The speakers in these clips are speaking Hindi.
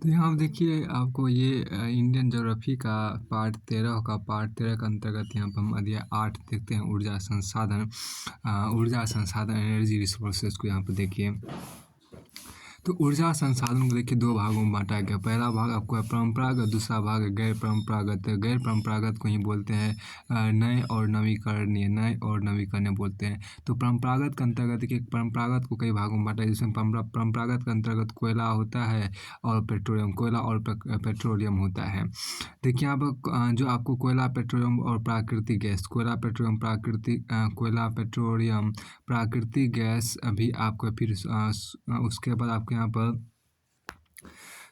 तो यहाँ आप देखिए आपको ये इंडियन ज्योग्राफी का पार्ट 13 के अंतर्गत यहाँ पर हम अध्याय 8 देखते हैं ऊर्जा संसाधन एनर्जी रिसोर्सेज को यहाँ पर देखिए। तो ऊर्जा संसाधन को देखिए 2 भागों में बांटा गया। पहला भाग आपको है परंपरागत, दूसरा भाग है गैर परंपरागत। गैर परंपरागत को ही बोलते हैं नए और नवीकरणीय बोलते हैं। तो परंपरागत के अंतर्गत देखिए परंपरागत को कई भागों में बांटा है, जिसमें परंपरागत के अंतर्गत कोयला होता है और पेट्रोलियम होता है। देखिए यहाँ पर जो आपको कोयला, पेट्रोलियम और प्राकृतिक गैस, कोयला, पेट्रोलियम, प्राकृतिक गैस अभी आपको फिर उसके बाद आपके यहाँ पर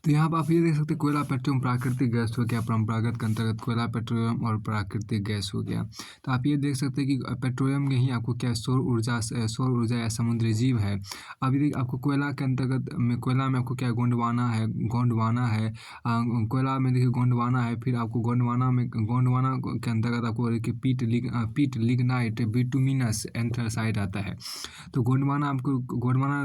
तो यहाँ पर आप ये देख सकते हैं कोयला, पेट्रोलियम, प्राकृतिक गैस हो गया। परंपरागत के अंतर्गत कोयला, पेट्रोलियम और प्राकृतिक गैस हो गया। तो आप ये देख सकते हैं कि पेट्रोलियम में ही आपको क्या सौर ऊर्जा या समुद्री जीव है। अभी देखिए आपको कोयला के अंतर्गत में कोयला में आपको क्या गोंडवाना है। कोयला में देखिए गोंडवाना है। फिर आपको गोंडवाना के अंतर्गत आपको देखिए पीट लिग्नाइट बिटुमिनस एंथ्रासाइट आता है। तो गोंडवाना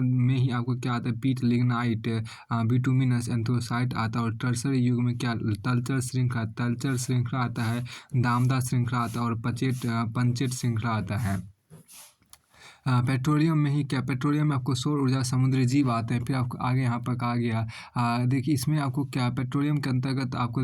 में ही आपको क्या आता है, पीट लिग्नाइट बिटुमिनस एंथ्रासाइट आता है। और टर्सरी युग में क्या तलचर श्रृंखला आता है, दामदा श्रृंखला आता है और पंचेट श्रृंखला आता है। पेट्रोलियम में ही क्या, पेट्रोलियम में आपको सौर ऊर्जा, समुद्री जीव आते हैं। फिर आपको आगे यहाँ पर कहा गया देखिए इसमें आपको क्या पेट्रोलियम के अंतर्गत आपको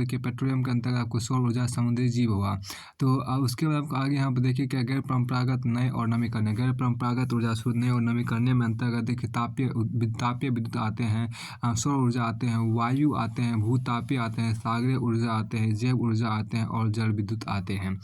सौर ऊर्जा, समुद्री जीव हुआ। तो उसके बाद आपको आगे यहाँ पर देखिए क्या गैर परंपरागत, नए और नवीकरणीय। गैर परंपरागत ऊर्जा स्रोत, नए और नवीकरणीय में अंतर्गत देखिए तापीय विद्युत आते हैं, सौर ऊर्जा आते हैं, वायु आते हैं, भूतापीय आते हैं, सागरीय ऊर्जा आते हैं, जैव ऊर्जा आते हैं और जल विद्युत आते हैं।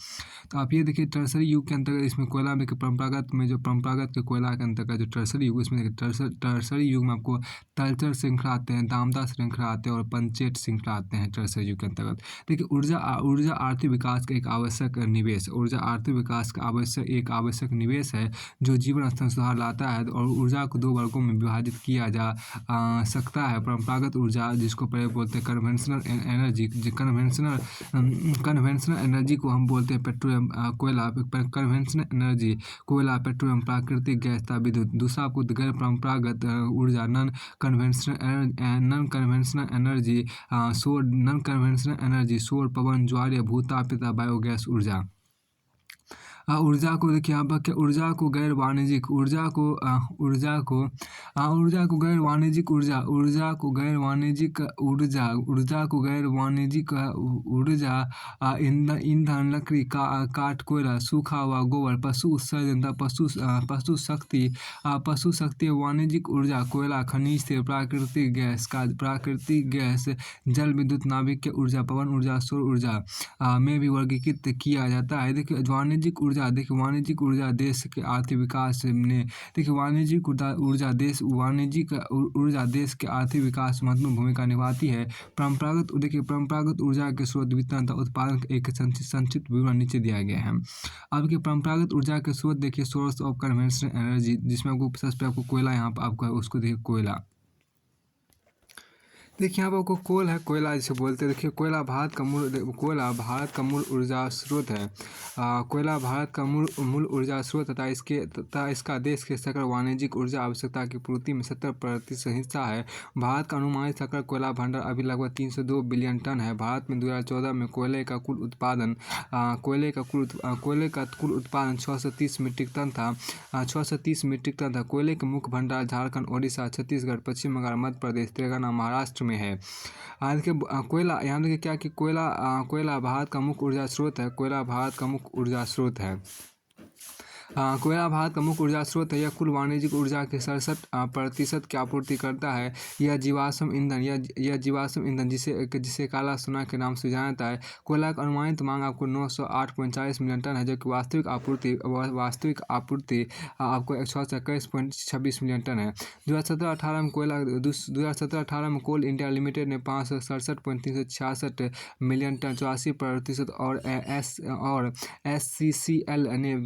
तो आप ये देखिए टर्सरी युग के अंतर्गत इसमें कोयला में परंपरागत के कोयला के अंतर्गत जो टर्सरी युग, इसमें देखिए टर्सरी युग में आपको तलचर श्रृंखला आते हैं, दामदा श्रृंखला आते हैं और पंचेट श्रृंखला आते हैं टर्सरी युग के अंतर्गत। देखिए ऊर्जा आर्थिक विकास का एक आवश्यक निवेश, ऊर्जा आर्थिक विकास का एक आवश्यक निवेश है जो जीवन स्तर में सुधार लाता है। और ऊर्जा को 2 वर्गों में विभाजित किया जा सकता है। परंपरागत ऊर्जा जिसको पहले बोलते हैं कन्वेंशनल एनर्जी, कन्वेंशनल एनर्जी को हम बोलते हैं पेट्रोलियम, कोयला, कन्वेंशनल एनर्जी कोयला, पेट्रोलियम, प्राकृतिक गैस तथा विद्युत। दूसरा आपको गैर परंपरागत ऊर्जा नॉन कन्वेंशनल एनर्जी सौर, पवन, ज्वारीय, भूताप तथा बायोगैस ऊर्जा। ऊर्जा को देखिए यहाँ पर क्या ऊर्जा को गैर वाणिज्यिक ऊर्जा ईंधन, लकड़ी, काठ, कोयला, सूखा हुआ गोबर, पशु उत्सर्जन तथा पशु शक्ति। वाणिज्यिक ऊर्जा कोयला, खनिज तेल, प्राकृतिक गैस, जल विद्युत, नाभिकीय ऊर्जा, पवन ऊर्जा, सौर ऊर्जा में भी वर्गीकृत किया जाता है। देखिए वाणिज्यिक ऊर्जा देश के आर्थिक विकास में वाणिज्यिक ऊर्जा देश के आर्थिक विकास में महत्वपूर्ण भूमिका निभाती है। परंपरागत ऊर्जा के स्रोत, वितरण तथा उत्पादन का एक संक्षिप्त विवरण नीचे दिया गया है। अब की परंपरागत ऊर्जा के स्रोत देखिए सोर्स ऑफ कन्वेंशनल एनर्जी, जिसमें आपको कोयला, यहाँ पर आपको उसको देखिए कोयला। देखिए यहाँ पर आपको कोयला जिसे बोलते हैं। देखिए कोयला भारत का मूल ऊर्जा स्रोत है। कोयला भारत का मूल ऊर्जा स्रोत तथा इसका देश के सकल वाणिज्यिक ऊर्जा आवश्यकता की पूर्ति में 70% हिस्सा है। भारत का अनुमानित सकल कोयला भंडार अभी लगभग 302 बिलियन टन है। भारत में 2014 में कोयले का कुल उत्पादन 630 मीट्रिक टन था। कोयले के मुख्य भंडार झारखंड, ओडिशा, छत्तीसगढ़, पश्चिम बंगाल, मध्य प्रदेश, तेलंगाना, महाराष्ट्र में है। आज के कोयला, यहाँ देखिए क्या कि कोयला भारत का मुख्य ऊर्जा स्रोत है। कोयला भारत का मुख्य ऊर्जा स्रोत है। यह कुल वाणिज्यिक ऊर्जा के 67% की आपूर्ति करता है। यह जीवाश्म ईंधन जिसे काला सोना के नाम से जाना जाता है। कोयला का अनुमानित मांग आपको 908.40 मिलियन टन है, जबकि वास्तविक आपूर्ति आपको 121.26 मिलियन टन है। 2017-18 में कोल इंडिया लिमिटेड ने 567.366 मिलियन टन 84%, और SCCL ने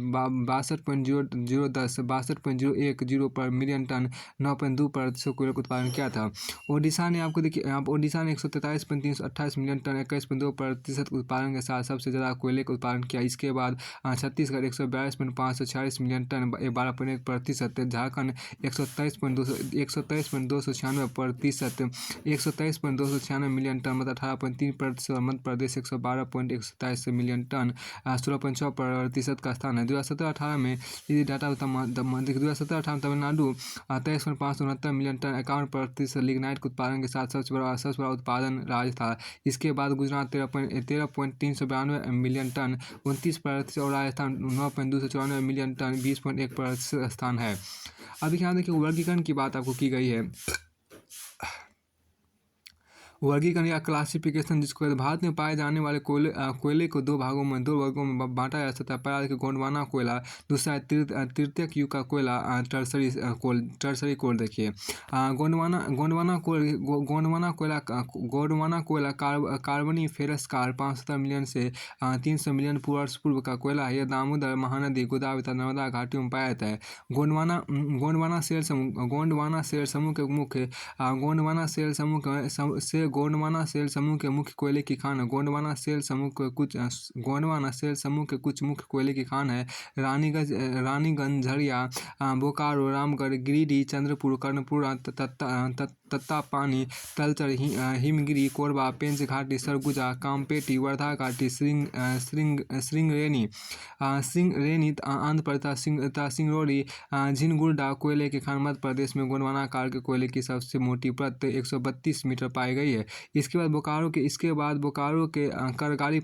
62.010 पर मिलियन टन 9.2% कोयले का उत्पादन किया था। ओडिशा ने आपको देखिए यहाँ पर ओडिशा ने 143.328 मिलियन टन 21.2% उत्पादन के साथ सबसे ज़्यादा कोयले का उत्पादन किया। इसके बाद Chhattisgarh 142.546 million tonne 12.1%, Jharkhand 123.296%, 123.296 million tonne मतलब 18.3%, और मध्य प्रदेश 112.127 मिलियन टन 16.6% का स्थान है। 2017-18 में यदि डाटा 2017-18 में तमिलनाडु 23.569 मिलियन टन 51% लिग्नाइट के उत्पादन के साथ सबसे बड़ा उत्पादन राज्य था। इसके बाद गुजरात 13.392 मिलियन टन 29%, और राजस्थान 9.294 मिलियन टन 20.1% स्थान है। अभी यहाँ देखिए वर्गीकरण की बात आपको की गई है। वर्गीकरण या क्लासिफिकेशन जिसको भारत में पाए जाने वाले कोयले को दो वर्गों में बांटा जा सकता है। पहला देखिए गोंडवाना कोयला, दूसरा है तृतीयक युग का कोयला टर्सरी कोल। देखिए गोंडवाना कोयला कार्बोनिफेरस काल 570 मिलियन से 300 मिलियन वर्ष पूर्व का कोयला है। यह दामोदर महानदी, गोदावरी तथा नर्मदा घाटियों में पाया जाता है। गोंडवाना शेल समूह के मुख्य गोंडवाना सेल समूह के मुख्य कोयले की खान है। गोंडवाना सेल समूह के कुछ मुख्य कोयले की खान है रानीगंज, झरिया, बोकारो, रामगढ़, गिरिडीह, चंद्रपुर, कर्णपुर, तत्तापानी, तलचर, हिमगिरी, कोरबा, पेंच घाटी, सरगुजा, कामपेटी, वर्धा घाटी, श्रृंगरेनी आंध्र प्रदेश तथा सिंगरौली, झिनगुरडा कोयले के खान मध्य प्रदेश में गोंडवाना काल के कोयले की सबसे मोटी परत 132 मीटर पाई गई है। इसके बाद बोकारो के करगारी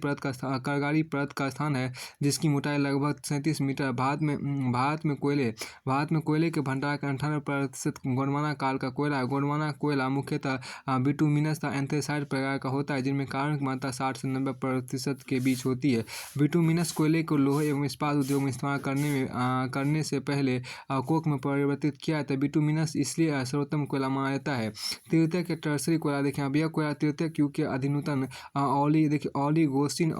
परत का स्थान है, जिसकी मोटाई लगभग 37 मीटर। भारत में कोयले के भंडार का 98% गोंडवाना काल का कोयला है। गोंडवाना कोयला मुख्यतः बिटुमिनस तथा एंथ्रेसाइट प्रकार का होता है, जिनमें कार्बन की मात्रा 60 से 90% के बीच होती है। बिटुमिनस कोयले को लोहे एवं इस्पात उद्योग में इस्तेमाल करने से पहले कोक में परिवर्तित किया जाता है। बिटुमिनस इसलिए सर्वोत्तम कोयला माना जाता है। तृतीयक के टर्सरी कोयला देखें, अब यह कोयला तृतीयक युग के अधुनातन ओलिगोस्टीन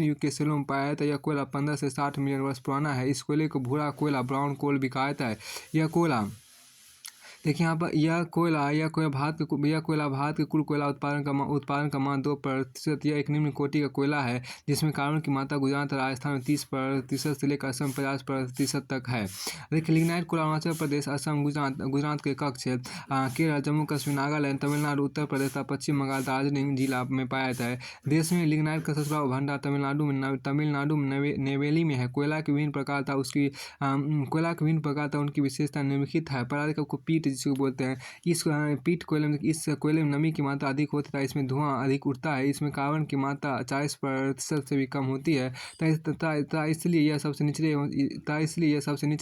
युग के सेलों में पाया जाता है। यह कोयला 15 से 60 मिलियन वर्ष पुराना है। इस कोयले को भूरा कोयला, ब्राउन कोल भी कहा जाता है। यह कोयला देखिए यहाँ पर यह कोयला भारत के कुल कोयला उत्पादन का मान 2%। यह एक निम्न कोटि का कोयला है, जिसमें कार्बन की मात्रा गुजरात राजस्थान में 30% से लेकर असम 50% तक है। देखिए लिग्नाइट कोयला अरुणाचल प्रदेश, असम, गुजरात के कच्छ, केरल, जम्मू कश्मीर, नागालैंड, तमिलनाडु, उत्तर प्रदेश तथा पश्चिम बंगाल, दार्जिलिंग जिला में पाया जाता है। देश में लिग्नाइट का सबसे बड़ा भंडार तमिलनाडु में नेवेली में है। कोयला के विभिन्न प्रकार था उनकी विशेषता निम्नलिखित है। पहला देखो पीट जिसको बोलते हैं, इस कोयले में नमी की मात्रा अधिक होती है, इसमें धुआं अधिक उठता है, इसमें कार्बन की मात्रा 40% से भी कम होती है तथा इसलिए यह सबसे निचले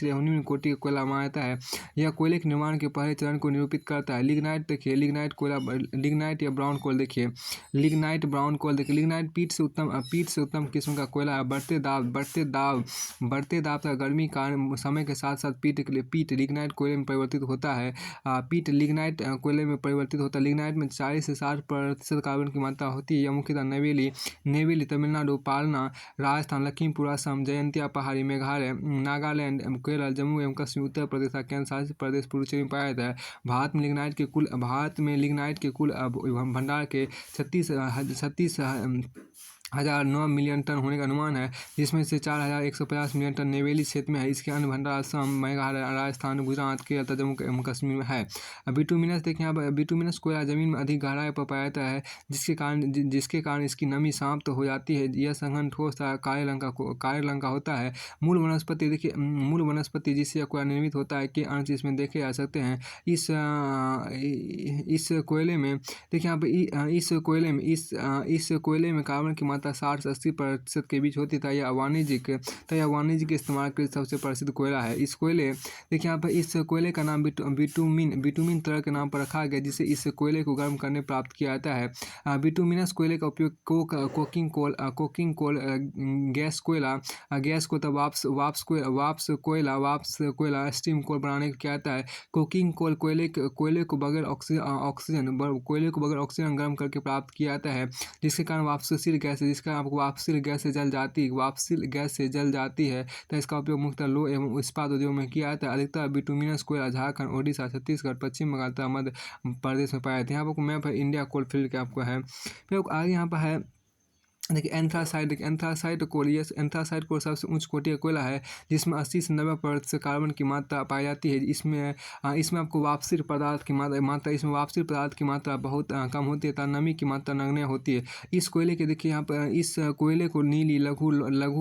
एवं निम्न कोटि का कोयला माना जाता है। यह कोयले के निर्माण के पहले चरण को निरूपित करता है। लिग्नाइट देखिए, लिग्नाइट या ब्राउन कोल देखिए, लिग्नाइट पीट से उत्तम किस्म का कोयला है। बढ़ते दाब तथा गर्मी का समय के साथ साथ पीट लिग्नाइट कोयले में परिवर्तित होता है। लिग्नाइट कोयले में परिवर्तित होता है। लिग्नाइट में 40 से 60% कार्बन की मात्रा होती है। यह मुख्यतः नेवेली, तमिलनाडु, पालना, राजस्थान, लखीमपुर, असम, जयंतिया पहाड़ी, मेघालय, नागालैंड, केरल, जम्मू एवं कश्मीर, उत्तर प्रदेश, केंद्र शासित प्रदेश पुडुचेरी में पाया जाता है। भारत में लिग्नाइट के कुल भंडार के 36,009 मिलियन टन होने का अनुमान है, जिसमें से 4,150 मिलियन टन नेवेली क्षेत्र में है। इसके अन्य भंडार असम, मेघालय, राजस्थान, गुजरात, केरल तथा जम्मू कश्मीर में है। बिटुमिनस देखिए, यहाँ पर बिटुमिनस कोयला जमीन में अधिक गहराई पर पाया जाता है, जिसके कारण इसकी नमी समाप्त हो जाती है। यह संघन ठोस काले रंग का होता है। मूल वनस्पति जिससे यह कोयला निर्मित होता है के अंश इसमें देखे जा सकते हैं। इस कोयले में देखिए, यहाँ पे इस कोयले में कार्बन की मात्रा 60 से 80% के बीच होती है। यह वाणिज्यिक इस्तेमाल के सबसे प्रसिद्ध कोयला है। इस कोयले का नाम बिटुमिन तरह के नाम पर रखा गया, जिसे इस कोयले को गर्म करने प्राप्त किया जाता है। बिटुमिनस कोयले का उपयोग कोकिंग कोल, गैस को तब वाप्स कोयला, स्टीम कोल बनाने किया जाता है। कोकिंग कोल कोयले को बगैर ऑक्सीजन गर्म करके प्राप्त किया जाता है, जिसके कारण वाष्पशील गैस जिसका आपको वाष्पशील गैस से जल जाती है, तो इसका उपयोग मुख्यतः लौह एवं इस्पात उद्योग में किया जाता है। अधिकतर बिटुमिनस कोयला झारखंड, ओडिशा, छत्तीसगढ़, पश्चिम बंगाल तथा मध्य प्रदेश में पाया जाता है। यहाँ पर मैप है इंडिया कोलफील्ड का आपको है। फिर आगे यहाँ पर है देखिए एंथ्रासाइट। देखिए एंथ्रासाइट कोल सबसे उच्च कोटि का कोयला है, जिसमें 80 से 90% कार्बन की मात्रा पाई जाती है। इसमें आपको वाष्पशील पदार्थ की मात्रा बहुत कम होती है तथा नमी की मात्रा नगण्य होती है। इस कोयले के देखिए यहाँ पर इस कोयले को नीली लघु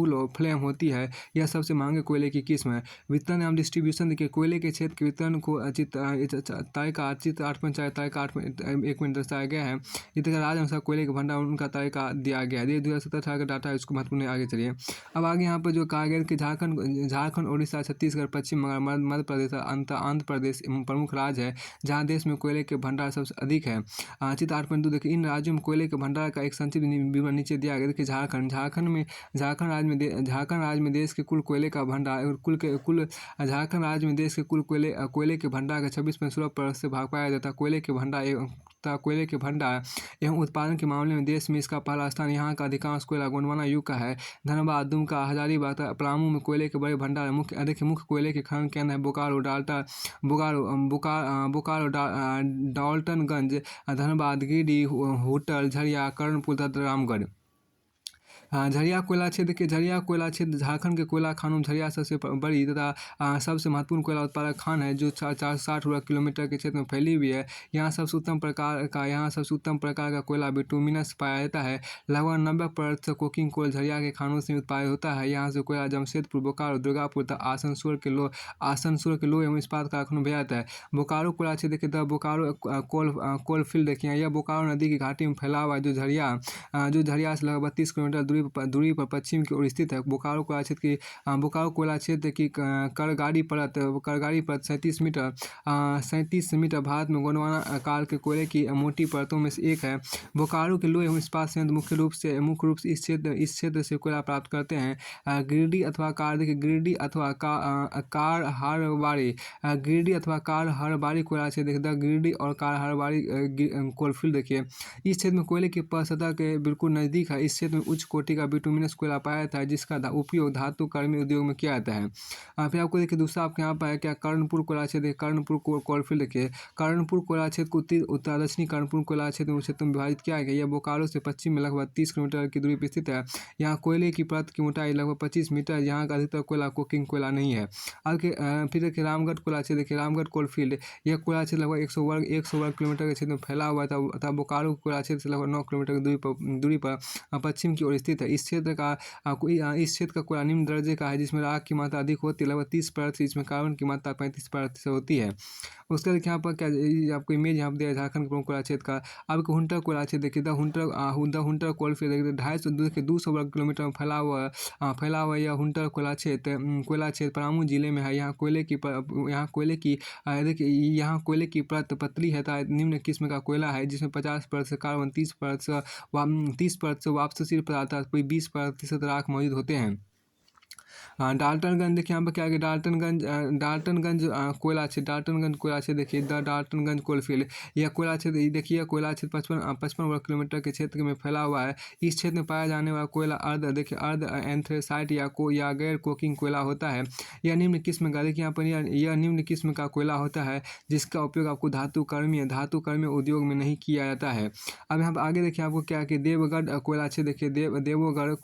लो फ्लेम होती है। यह सबसे महंगे कोयले की किस्म है। वितरण एवं डिस्ट्रीब्यूशन देखिए कोयले के क्षेत्र के वितरण को तालिका 8.4 1 मिनट दर्शाया गया है। इस तरह राज्य अनुसार कोयले के भंडार उनका तालिका दिया गया है। 2017 का डाटा है, उसको महत्वपूर्ण आगे चलिए। अब आगे यहाँ पर जो कहा गया कि झारखंड, ओडिशा, छत्तीसगढ़, पश्चिम बंगाल, मध्य प्रदेश, आंध्र प्रदेश प्रमुख राज्य है जहाँ देश में कोयले के भंडार सबसे अधिक है। चित्र 8.2 देखिए इन राज्यों में कोयले के भंडार का एक संक्षिप्त विवरण नीचे दिया गया। देखिए झारखंड राज्य में देश के कुल कोयले का भंडार झारखंड राज्य में देश के कुल कोयले के भंडार का 26.16% से भाग पाया जाता है। कोयले के भंडार एवं उत्पादन के मामले में देश में इसका पहला स्थान। यहाँ का अधिकांश कोयला गोंडवाना युग का है। धनबाद, दुमका, हजारीबाग, पलामू में कोयले के बड़े भंडार मुख्य कोयले के खनन केंद्र है बोकारो, डाल्टनगंज, धनबाद, गिरिडीह, हुट्टल, झरिया, कर्णपुर तथा रामगढ़। झरिया कोयला क्षेत्र देखिए झरिया कोयला क्षेत्र झारखंड के कोयला खानों में झरिया सबसे बड़ी तथा सबसे महत्वपूर्ण कोयला उत्पादक खान है, जो 460 वर्ग किलोमीटर के क्षेत्र में फैली हुई है। यहाँ सबसे उत्तम प्रकार का कोयला बिटुमिनस पाया जाता है। लगभग 90% कोकिंग कोल झरिया के खानों से उत्पादित होता है। यहाँ से कोयला जमशेदपुर, बोकारो, दुर्गापुर तथा आसनसोल के लोह एवं इस्पात कारखानों में भेजा जाता है। बोकारो कोयला क्षेत्र देखिए बोकारो कोल फील्ड देखिए यह बोकारो नदी की घाटी में फैला हुआ है, जो झरिया से लगभग 32 किलोमीटर दूरी पर पश्चिम की ओर स्थित है। बोकारो कोयला क्षेत्र की करगाड़ी परत 37 मीटर भारत में गोंडवाना आकार के कोयले की मोटी परतों में से एक है। बोकारो के लोहे एवं इस्पात संयंत्र मुख्य रूप से इस क्षेत्र से कोयला प्राप्त करते हैं। गिरिडीह अथवा कारहरबाड़ी कोयला क्षेत्र देखिए गिरिडीह और कारहरबाड़ी कोलफील्ड देखिए इस क्षेत्र में कोयले की सतह के बिल्कुल नज़दीक है। इस क्षेत्र में उच्च कोटि का बिटुमिनस कोयला पाया जाता है, जिसका उपयोग धातु कर्मी उद्योग में किया जाता है। फिर आपको देखिए दूसरा आपके यहाँ पर है क्या कर्णपुर कोयला क्षेत्र। कर्णपुर कोलफील्ड देखिए कर्णपुर कोयला क्षेत्र को उत्तर दक्षिणी कर्णपुर कोयला क्षेत्र में विभाजित किया गया। यह बोकारो से पश्चिम में लगभग 30 किलोमीटर की दूरी पर स्थित है। यहाँ कोयले की परत की मोटाई लगभग 25 मीटर। यहाँ का अधिकतर कोयला कोकिंग कोयला नहीं है। फिर देखिए रामगढ़ कोयला क्षेत्र देखिए रामगढ़ कोलफील्ड यह कोयला क्षेत्र लगभग 100 वर्ग किलोमीटर के क्षेत्र में फैला हुआ था तथा बोकारो कोयला क्षेत्र से लगभग 9 किलोमीटर की दूरी पर पश्चिम की ओर स्थित है। इस क्षेत्र का कोयला निम्न दर्जे का है, जिसमें राख की मात्रा अधिक होती है, लगभग 30%। इसमें कार्बन की मात्रा 35% होती है। उसके बाद यहाँ पर क्या आपको इमेज यहाँ पर दिया झारखंड के प्रमुख कोयला क्षेत्र का। आपको हुंटर कोयला क्षेत्र देखिए द हुंटर कोलफील्ड देखिए 250 वर्ग किलोमीटर में फैला हुआ यह हुंटर कोयला क्षेत्र पलामू जिले में है। यहाँ कोयले की परत पतली है तथा निम्न किस्म का कोयला है, जिसमें 50% कार्बन, 30% वाष्पशील पदार्थ 20% राख मौजूद होते हैं। डाल्टनगंज देखिए यहाँ पर क्या है डाल्टनगंज कोयला क्षेत्र देखिए द डाल्टनगंज कोलफील्ड यह कोयला क्षेत्र देखिए 55 वर्ग किलोमीटर के क्षेत्र में फैला हुआ है। इस क्षेत्र में पाया जाने वाला कोयला अर्ध एंथ्रेसाइट या गैर कोकिंग कोयला होता है। यह निम्न किस्म का देखिए यहाँ पर यह निम्न किस्म का कोयला होता है, जिसका उपयोग आपको धातु कर्मी उद्योग में नहीं किया जाता है। अब यहाँ पर आगे देखिए आपको क्या कि देवगढ़ कोयला क्षेत्र देखिए देवगढ़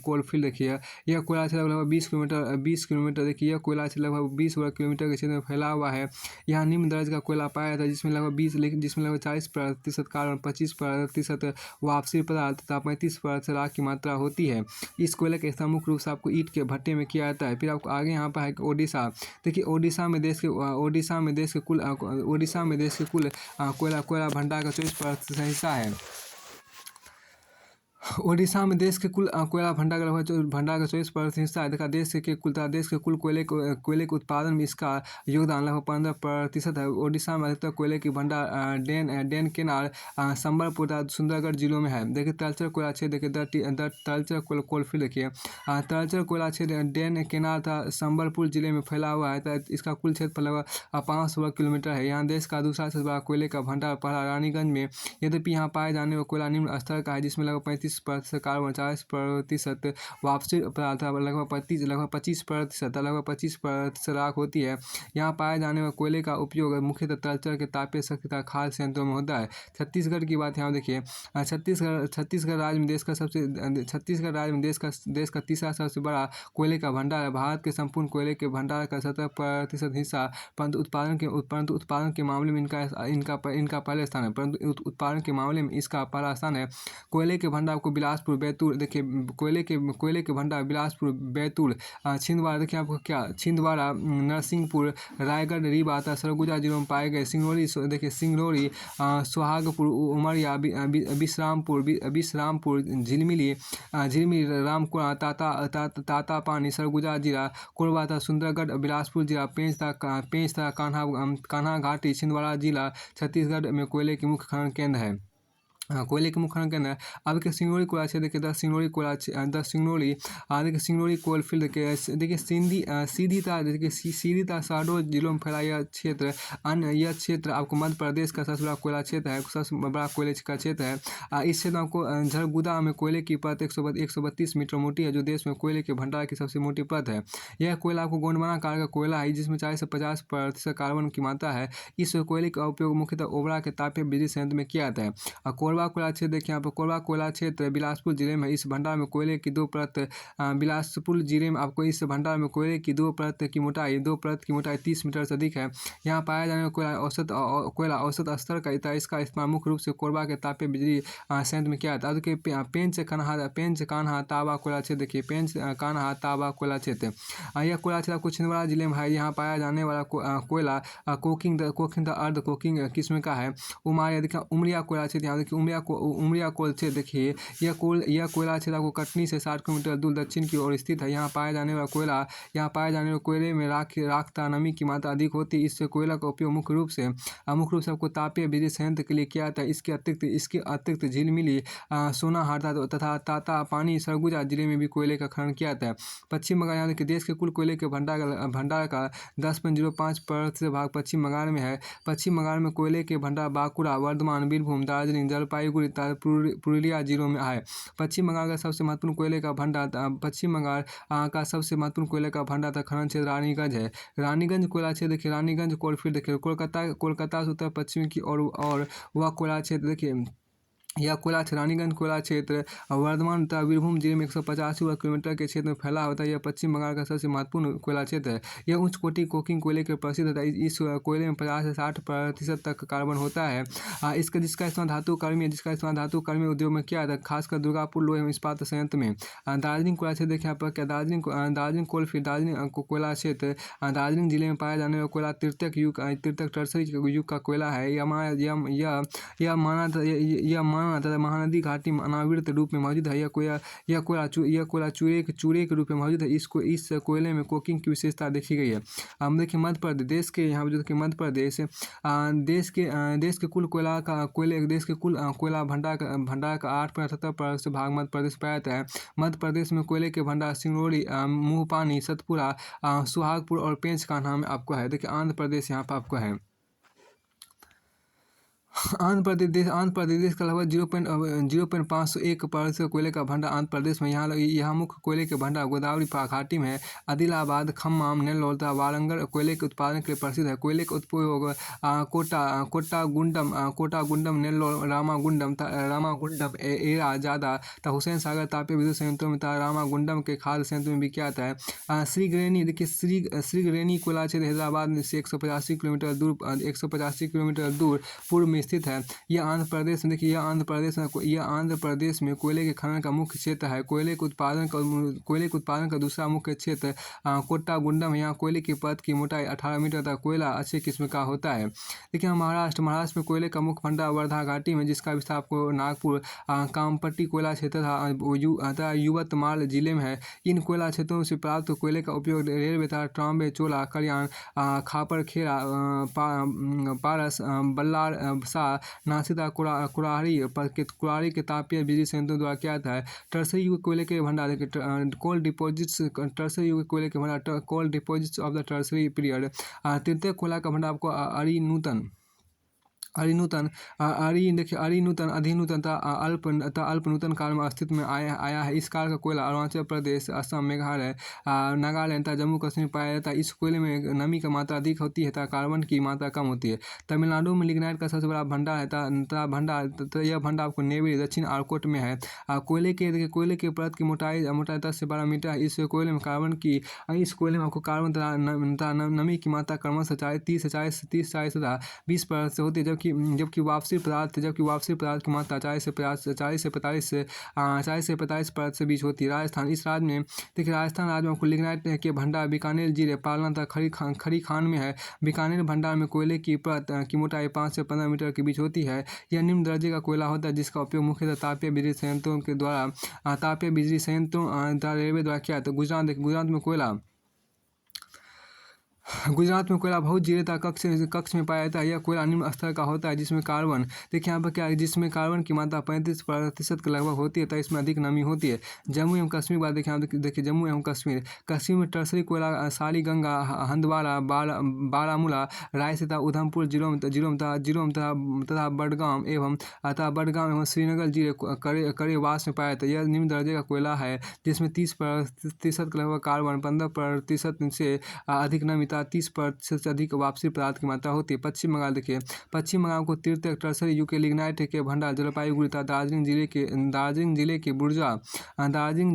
कोलफील्ड देखिए यह कोयला क्षेत्र लगभग 20 किलोमीटर देखिए यह कोयला क्षेत्र लगभग 20 वर्ग किलोमीटर के क्षेत्र में फैला हुआ है। यहाँ निम्न दर्ज का कोयला पाया जाता है, जिसमें लगभग 40% कार्बन, 25% वाष्पशील पदार्थ तथा 35% राख की मात्रा होती है। इस कोयले का इस्तेमाल मुख्य रूप से आपको ईंट के भट्टे में किया जाता है। फिर आपको आगे यहाँ पर है ओडिशा देखिए ओडिशा में देश के कुल कोयला भंडार का 24% हिस्सा है। ओडिशा में देश के कुल कोयला भंडार का 24% हिस्सा है। देखा देश के कुल कोयले के उत्पादन में इसका योगदान लगभग 15% है। ओडिशा में अधिकतर कोयले की भंडार डेन केनाल, संबलपुर तथा सुंदरगढ़ जिलों में है। देखिए तलचर कोयला क्षेत्र देखिए तलचर कोलफील्ड देखिए तलचर कोयला क्षेत्र डेन केनाल तथा संबलपुर जिले में फैला हुआ है। इसका कुल क्षेत्र लगभग 500 वर्ग किलोमीटर है। यहाँ देश का दूसरा सबसे बड़ा कोयले का भंडार पड़ा रानीगंज में। यद्यपि यहाँ पाए जाने वाला कोयला निम्न स्तर का है, जिसमें लगभग 40% कार्बन, 40% वापसी पदार्थ, लगभग 25% राख होती है। यहाँ पाए जाने वाले कोयले का उपयोग मुख्यतः तलचर के तापीय शक्ति तथा खाद्य संयंत्रों में होता है। छत्तीसगढ़ की बात यहाँ देखिए, छत्तीसगढ़ राज्य में देश का तीसरा सबसे बड़ा कोयले का भंडार है। भारत के संपूर्ण कोयले के भंडार का 70% हिस्सा, परंतु उत्पादन के मामले में इनका पहले स्थान है। उत्पादन के मामले में इसका पहला स्थान है। कोयले के भंडार को बिलासपुर, बैतूल, देखिए कोयले के भंडार बिलासपुर, बैतूल, छिंदवाड़ा, देखिए आपको क्या छिंदवाड़ा, नरसिंहपुर, रायगढ़, रीवा तथा सरगुजा जिलों में पाए गए। सिंगरौली, सोहागपुर, उमरिया, विश्रामपुर, झिलमिली, रामपुरा, तातापानी, सरगुजा जिला, कोरबा तथा सुंदरगढ़, बिलासपुर जिला, पेंच तथा कान्हा घाटी, छिंदवाड़ा जिला छत्तीसगढ़ में कोयले के मुख्य खनन केंद्र है। कोयले के मुख्य खनन केंद्र है। अब देखिए सिंगरौली कोयला क्षेत्र, देखिए सिंगरौली कोल फील्ड के देखिए सीधी शहडोल जिलों में फैला यह क्षेत्र आपको मध्य प्रदेश का सबसे बड़ा कोयला क्षेत्र है, सबसे बड़ा कोयले का क्षेत्र है। इस क्षेत्र में आपको झरगुदा में कोयले की परत 132 मीटर मोटी है, जो देश में कोयले के भंडार की सबसे मोटी परत है। यह कोयला आपको गोंडवाना कार का कोयला है, जिसमें 40 से 50% कार्बन की मात्रा है। इस कोयले का उपयोग मुख्यतः ओबरा के तापीय बिजली संयंत्र में किया जाता है। कोरबा कोयला क्षेत्र, देखिए यहाँ पर कोरबा कोयला क्षेत्र बिलासपुर जिले में, इस भंडार में कोयले की 2 परत, बिलासपुर जिले में आपको इस भंडार में कोयले की 2 परत की मोटाई 30 मीटर से अधिक है। यहाँ पाया जाने वाला कोयला औसत स्तर का था। इसका इस्तेमाल मुख्य रूप से कोरबा के तापीय बिजली संयंत्र में किया जाता है। देखिए पेंच कान्हा ताबा कोयला क्षेत्र, देखिए पेंच कान्हा ताबा कोयला क्षेत्र, यह कोयला क्षेत्र आपको छिंदवाड़ा जिले में है। यहाँ पाया जाने वाला कोयला कोकिंग अर्ध कोकिंग किस्म का है। उमरिया कोयला क्षेत्र, यहाँ देखिए उमरिया कोल क्षेत्र, देखिए यह कोयला क्षेत्र आपको कटनी से 60 किलोमीटर दूर दक्षिण की ओर स्थित है। यहाँ पाए जाने वाला कोयले में राख तथा नमी की मात्रा अधिक होती है। इससे कोयला का उपयोग मुख्य रूप से आपको तापीय बिजली संयंत्र के लिए किया जाता है। इसके अतिरिक्त झिलमिली, सोनाहाटा तथा तातापानी, सरगुजा जिले में भी कोयले का खनन किया जाता है। पश्चिम बंगाल, यहाँ देखिए देश के कुल कोयले के भंडार का 10.05% भाग पश्चिम बंगाल में है। पश्चिम बंगाल में कोयले के भंडार बांकुड़ा, वर्धमान, बीरभूम, दार्जिलिंग, जलपाईगुड़ी, पुरुलिया जिलों में है। पश्चिम बंगाल का सबसे महत्वपूर्ण कोयले का भंडार था खनन क्षेत्र रानीगंज है। रानीगंज कोयला क्षेत्र, देखिए रानीगंज कोलफील्ड, देखिए कोलकाता से उत्तर पश्चिम की ओर और वह कोयला क्षेत्र, देखिए यह रानीगंज कोयला क्षेत्र वर्धमान तथा बीरभूम जिले में 185 वर्ग किलोमीटर के क्षेत्र में फैला होता है। यह पश्चिम बंगाल का सबसे महत्वपूर्ण कोयला क्षेत्र है। यह उच्च कोटि कोकिंग कोयले के प्रसिद्ध है। इस कोयले में 50 से 60% तक कार्बन होता है। जिसका इस्तेमाल धातु कर्मी उद्योग में किया जाता है, खासकर दुर्गापुर लोहे इस्पात संयंत्र में। दार्जिलिंग कोयला क्षेत्र, देखिए यहाँ पर क्या दार्जिलिंग कोलफील्ड, दार्जिलिंग कोयला क्षेत्र दार्जिलिंग जिले में पाया जाने वाला कोयला तृतीयक टर्सरी युग का कोयला है। यह माना तथा महानदी घाटी में अनावृत रूप में मौजूद है। यह कोयला चूरे के रूप में मौजूद है। इस कोयले में कोकिंग की विशेषता देखी गई है। हम देखिए मध्य प्रदेश, देश के यहाँ पर जो कि मध्य प्रदेश देश के कुल कोयला भंडार का 8.78% भाग मध्य प्रदेश पाया जाता है। मध्य प्रदेश में कोयले के भंडार सिंगरौली, मुहपानी, सतपुरा, सुहागपुर और पेंच कान्हा में आपको है। देखिए आंध्र प्रदेश यहाँ पर आपको है। आंध्र प्रदेश का लगभग 0.501% कोयले का भंडार आंध्र प्रदेश में। यहाँ मुख्य कोयले के भंडार गोदावरी घाटी में है। आदिलाबाद, खम्मम, नेल्लोर तथा वारंगल कोयले के उत्पादन के लिए प्रसिद्ध है। कोयले का उपयोग कोटागुंडम, नेल्लोर, रामागुंडम, एरा, जादा तथा हुसैन सागर तापीय विद्युत संयंत्रों में तथा रामागुंडम के खाद्य संयंत्र में भी किया जाता है। श्रीगरेनी, देखिए श्रीगरेनी कोयला क्षेत्र हैदराबाद से 185 किलोमीटर दूर पूर्व में स्थित है। यह आंध्र प्रदेश में, देखिए यह आंध्र प्रदेश में कोयले के खनन का मुख्य क्षेत्र है। कोयले के उत्पादन का दूसरा मुख्य क्षेत्र कोट्टागुंडम है। यहाँ कोयले की परत की मोटाई 18 मीटर तक कोयला अच्छे किस्म का होता है। देखिए महाराष्ट्र में कोयले का मुख्य भंडार वर्धा घाटी में, जिसका विस्तार आपको नागपुर, कामपट्टी कोयला क्षेत्र तथा युवतमाल जिले में है। इन कोयला क्षेत्रों से प्राप्त कोयले का उपयोग रेलवे तथा ट्राम्बे, चोला, कल्याण, खापरखेड़ा, पारस, बल्लार, नासिदा, कुरारी के तापीय बिजली संयंत्रों द्वारा किया जाता है। टर्सरी युग कोयले के भंडार, कोल डिपोजिट्स टर्सरी युग कोयले के भंडार, coal deposits of the tertiary period. तृतीय कोयला का भंडार आपको अरिनूतन देखिए अरिनूतन अधिनूतन तथा अल्प नूतन काल में अस्तित्व में आया है। इस काल का कोयला अरुणाचल प्रदेश, असम, मेघालय, नागालैंड तथा जम्मू कश्मीर पाया जाता है। इस कोयले में नमी की मात्रा अधिक होती है तथा कार्बन की मात्रा कम होती है। तमिलनाडु में लिग्नाइट का सबसे बड़ा भंडार है यह भंडार आपको नेवरी दक्षिण आर्कोट में है। कोयले के परत की मोटाई 10 से 12 मीटर है। इस कोयले में आपको कार्बन तथा नमी की मात्रा क्रमशः 30 से 40 तथा 20% से होती है। जबकि वापसी पदार्थ की मात्रा 40 से 45% से बीच होती है। राजस्थान राज्य में आपको लिग्नाइट के भंडार बीकानेर जिले, पालना तथा खरी खान में है। बीकानेर भंडार में कोयले की परत की मोटाई 5 से 15 मीटर के बीच होती है। यह निम्न दर्जे का कोयला होता है जिसका उपयोग मुख्यतः तापीय बिजली संयंत्रों द्वारा रेलवे द्वारा किया जाता है। गुजरात में कोयला बहुत जीरे तथा कक्ष में पाया जाता है। यह कोयला निम्न स्तर का होता है जिसमें कार्बन देखिए यहाँ पर क्या है, जिसमें कार्बन की मात्रा 35% के लगभग होती है तथा इसमें अधिक नमी होती है। जम्मू एवं कश्मीर की बात देखिए जम्मू एवं कश्मीर में टर्सरी कोयला सालीगंगा, हंदवाड़ा, बारामूला, रायसेन तथा उधमपुर जिलों तथा बडगाम एवं श्रीनगर जिले कड़ेवास में पाया जाता है। यह निम्न दर्जे का कोयला है जिसमें 30% के लगभग कार्बन, 15% से अधिक नमी तथा 30% से अधिक वापसी पदार्थ की मात्रा होती है। पश्चिम बंगाल को तीर्थक टर्सरी यूके लिग्नाइट के भंडार जलपाईगुड़ी तथा दार्जिलिंग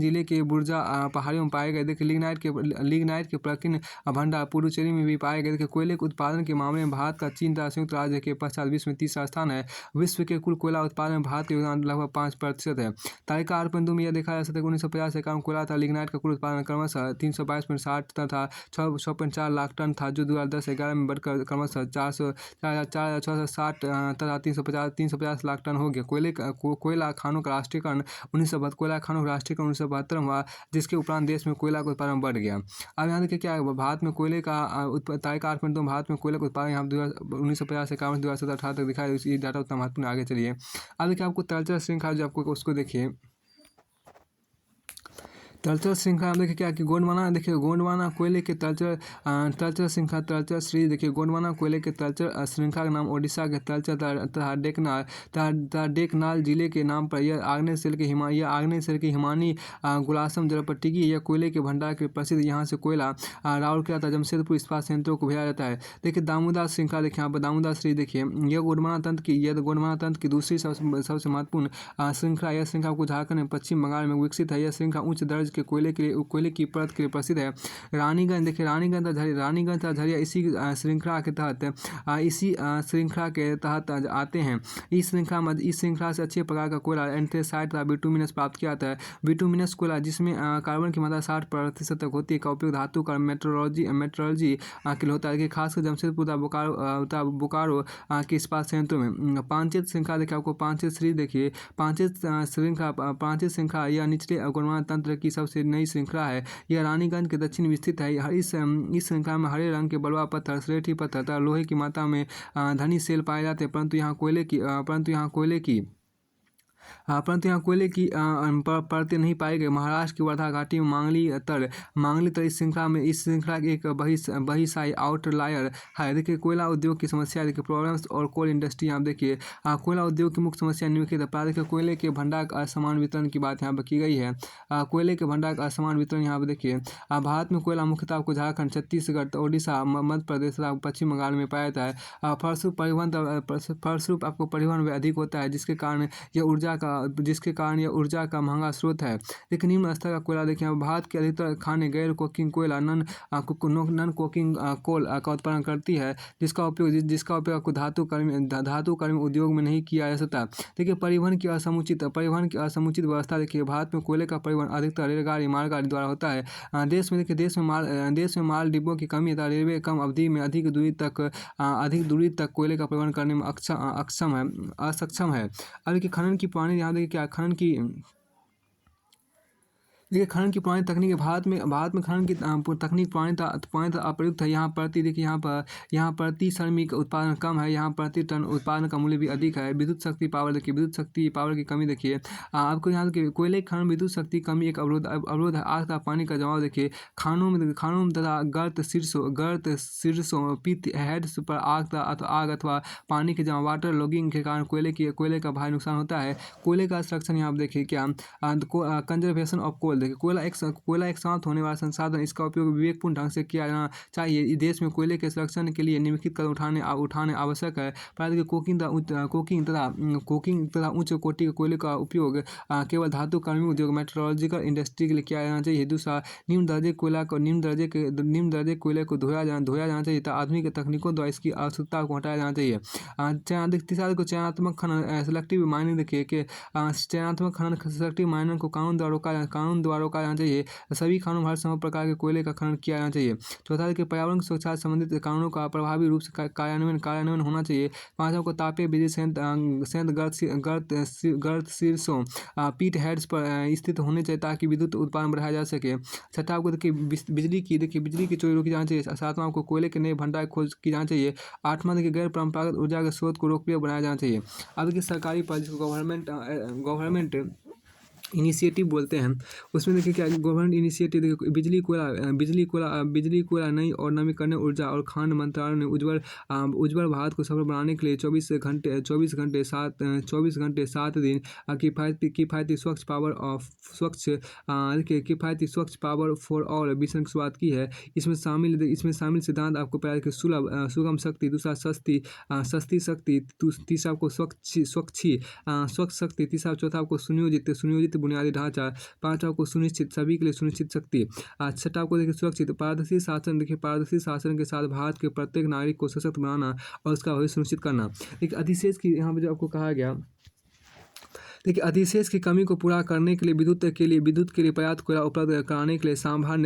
जिले के बुर्जा पहाड़ियों में पाए गए। देखिए लिग्नाइट के प्राकीन भंडार पुडुचेरी में भी पाए गए। देखिए कोयले के उत्पादन के मामले में भारत का चीन तथा संयुक्त राज्य के पश्चात विश्व में तीसरा स्थान है। विश्व के कुल कोयला उत्पादन में भारत का योगदान लगभग 5% है। तालिका 8.2 में यह देखा जा सकता है 1950 से कम कोयला तथा लिग्नाइट का कुल उत्पादन क्रमशः 322.60 तथा 6.4 लाख टन था, जो 2010-11 में बढ़कर क्रमशः 4,660 तथा 350 लाख टन हो गया। कोयला खानों का राष्ट्रीयकरण 1972 हुआ, जिसके उपरांत देश में कोयला का उत्पादन बढ़ गया। अब यहाँ देखिए क्या है, भारत में कोयले का तालिका 8.2 भारत में कोयले का उत्पादन यहाँ 1950 से 2017-18 तक दिखाया। ये डाटा उतना महत्वपूर्ण। आगे चलिए अब देखिए आपको तलचर श्रृंखला जो आपको उसको देखिए तलचर श्रृंखला देखिए क्या कि गोंडवाना कोयले के तलचर श्रृंखला तलचर सीरीज देखिए गोंडवाना कोयले के तलचर श्रृंखला का नाम ओडिशा के तलचर तथा डेकनाल जिले के नाम पर यह आग्नेय सेल के हिमानी गुलासम जलपट्टी की यह कोयले के भंडार के प्रसिद्ध। यहाँ से कोयला राउरकेला तथा जमशेदपुर इस्पात संयंत्रों को भेजा जाता है। देखिए दामोदर श्रृंखला देखिए यहाँ पर दामोदर सीरीज देखिए यह गोंडवाना तंत्र की दूसरी सबसे महत्वपूर्ण श्रृंखला। यह श्रृंखला को झारखंड में पश्चिम बंगाल में विकसित है। यह श्रृंखला उच्च दर्ज के कोयले की परत के लिए प्रसिद्ध है। रानीगंज तथा झरिया इसी श्रृंखला के तहत आते हैं। इस श्रृंखला से अच्छे प्रकार का कोयला एंथ्रेसाइट तथा बिटुमिनस प्राप्त किया जाता है। बिटुमिनस कोयला जिसमें कार्बन की मात्रा 60% तक होती है का उपयोग धातु का मेट्रोलॉजी के लिए होता है। खासकर जमशेदपुर तथा बोकारो के इस्पात संयंत्रों में। पांचेत श्रृंखला देखिए आपको पांचेत सीरीज देखिए पांचेत श्रृंखला यह निचले गोंडवाना तंत्र की सबसे नई श्रृंखला है। यह रानीगंज के दक्षिण में स्थित है। इस श्रृंखला में हरे रंग के बलुआ पत्थर, स्लेटी पत्थर तथा लोहे की मात्रा में धनी सेल पाए जाते हैं, परंतु यहाँ कोयले की परतें नहीं पाई गई। महाराष्ट्र की वर्धा घाटी में मांगली तर इस श्रृंखला की एक बहिशाई आउटलायर है। देखिए कोयला उद्योग की समस्या देखिए प्रॉब्लम्स और कोल इंडस्ट्री। यहाँ देखिए कोयला उद्योग की मुख्य समस्या निम्नलिखित है। देखिए कोयले के भंडार का असमान वितरण की बात यहाँ पर की गई है। कोयले के भंडार का असमान वितरण यहाँ पर देखिए भारत में कोयला मुख्यतः आपको झारखंड, छत्तीसगढ़, ओडिशा, मध्य प्रदेश तथा पश्चिम बंगाल में पाया जाता है। फलस्वरूप आपको परिवहन अधिक होता है, जिसके कारण यह ऊर्जा का महंगा स्रोत है। लेकिन निम्न स्तर का कोयला देखिए भारत के अधिकतर खाने गैर कोकिंग कोयला नन कोकिंग कोल का उत्पादन करती है, जिसका उपयोग आपको धातु कर्म उद्योग में नहीं किया जा सकता। देखिए परिवहन की असमुचित व्यवस्था देखिए भारत में कोयले का परिवहन अधिकतर रेलगाड़ी मालगाड़ी द्वारा होता है। देश में माल डिब्बों की कमी तथा रेलवे कम अवधि में अधिक दूरी तक कोयले का परिवहन करने में असक्षम है। अब देखिए खनन की पानी यहाँ देखिए क्या देखिए खनन की पुरानी तकनीक भारत में खनन की तकनीक पुरानी अप्रयुक्त है। यहाँ प्रति श्रमिक उत्पादन कम है, यहाँ प्रति टन उत्पादन का मूल्य भी अधिक है। विद्युत शक्ति पावर की कमी देखिए। आपको यहाँ देखिए कोयले के खनन विद्युत शक्ति कमी एक अवरोध है। आग तथा पानी का जमाव देखिए, खानों में तथा गर्त शीर्षों पिट हेड्स पर आग अथवा पानी के जमाव वाटर लॉगिंग के कारण कोयले का भारी नुकसान होता है। कोयले का संरक्षण यहाँ आप देखिए क्या कंजर्वेशन ऑफ कोल देखिए, कोयला एक समाप्त होने वाला संसाधन, इसका उपयोग विवेकपूर्ण ढंग से किया जाना चाहिए। इस देश में कोयले के संरक्षण के लिए निम्नलिखित कदम उठाने आवश्यक है। पहले कोकिंग तथा उच्च कोटि के कोयले का उपयोग केवल धातु कर्मी उद्योग मेट्रोलॉजिकल इंडस्ट्री के लिए किया जाना चाहिए। दूसरा, निम्न दर्जे कोयले को धोया जाना चाहिए तथा आधुनिक तकनीकों द्वारा इसकी आवश्यकता को हटाया जाना चाहिए। तीसरा को चयनात्मक खनन सेलेक्टिव माइनिंग देखिए कि चयनात्मक खनन सेलेक्टिव माइनिंग को कानून द्वारा रोका जाना चाहिए। सभी खानों में हर संभव प्रकार के कोयले का खनन किया जाना चाहिए। चौथा देखिए पर्यावरण की सुरक्षा से संबंधित कानूनों का प्रभावी रूप से कार्यान्वयन होना चाहिए। पाँचवां को तापीय बिजली संयंत्र गर्त शीर्षों पीट हेड्स पर स्थित होने चाहिए ताकि विद्युत उत्पादन बढ़ाया जा सके। छठा आपको देखिए बिजली की चोरी रोकी जानी चाहिए। सातवां आपको कोयले के नए भंडार की खोज की जानी चाहिए। आठवां देखिए गैर परंपरागत ऊर्जा के स्रोत को लोकप्रिय बनाया जाना चाहिए। अब देखिए सरकारी पॉलिसी को गवर्नमेंट इनिशिएटिव बोलते हैं, उसमें देखिए क्या गवर्नमेंट इनिशिएटिव देखिए बिजली कोयला नई और नवीकरणीय ऊर्जा और खान मंत्रालय ने उज्ज्वल भारत को सफल बनाने के लिए 24 घंटे 7 दिन किफ़ायती स्वच्छ पावर फॉर ऑल मिशन की शुरुआत की है। इसमें शामिल सिद्धांत आपको पहले कि सुगम शक्ति, दूसरा सस्ती शक्ति, तीसरा आपको स्वच्छ शक्ति, तीसरा चौथा आपको सुनियोजित बुनियादी ढांचा, पांचवा को सभी के लिए सुनिश्चित शक्ति, छठा को देखिए सुरक्षित पारदर्शी शासन। देखिए पारदर्शी शासन के साथ भारत के प्रत्येक नागरिक को सशक्त बनाना और उसका भविष्य सुनिश्चित करना। एक अधिशेष की यहाँ पे जो आपको कहा गया, देखिए अधिशेष की कमी को पूरा करने के लिए विद्युत के लिए पर्याप्त कोयला उपलब्ध कराने के लिए सरभार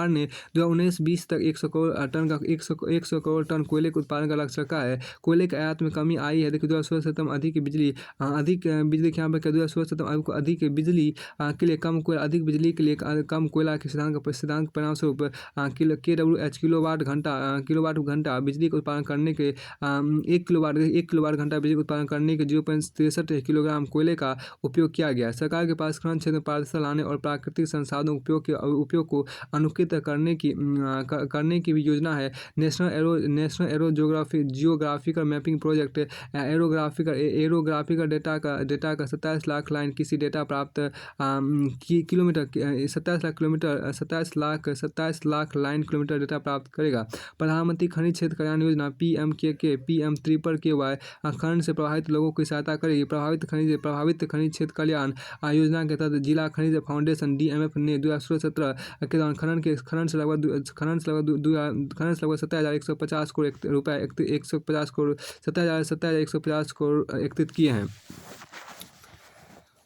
ने 2019-20 तक 100 करोड़ टन कोयले के उत्पादन का लक्ष्य रखा है। कोयले के आयात में कमी आई है। देखिए 2016 से अधिक बिजली के यहाँ पर 2016 से अधिक बिजली के लिए कम कोयला, अधिक बिजली के लिए कम कोयला के सिद्धांत के परिणाम स्वरूप KWH किलोवाट घंटा बिजली का उत्पादन करने के 1 किलोवाट घंटा बिजली उत्पादन करने के 0.63 किलोग्राम कोयले का उपयोग किया गया। सरकार के पास खनन क्षेत्र में पारदर्शिता लाने और प्राकृतिक संसाधनों उपयोग को अनुकूलित करने की भी योजना है। National geographical mapping project aerographical data का 27 लाख लाइन किसी डेटा प्राप्त kilometre 27 lakh line kilometre data प्राप्त करेगा। प्रधानमंत्री खनिज क्षेत्र कल्याण योजना PM3PY खनन से प्रभावित लोगों की सहायता करेगी। प्रभावित खनिज क्षेत्र कल्याण योजना के तहत जिला खनिज फाउंडेशन DMF ने 2016-17 के दौरान खनन से लगभग 17,150 करोड़ रुपए 17,150 करोड़ एकत्रित किए हैं।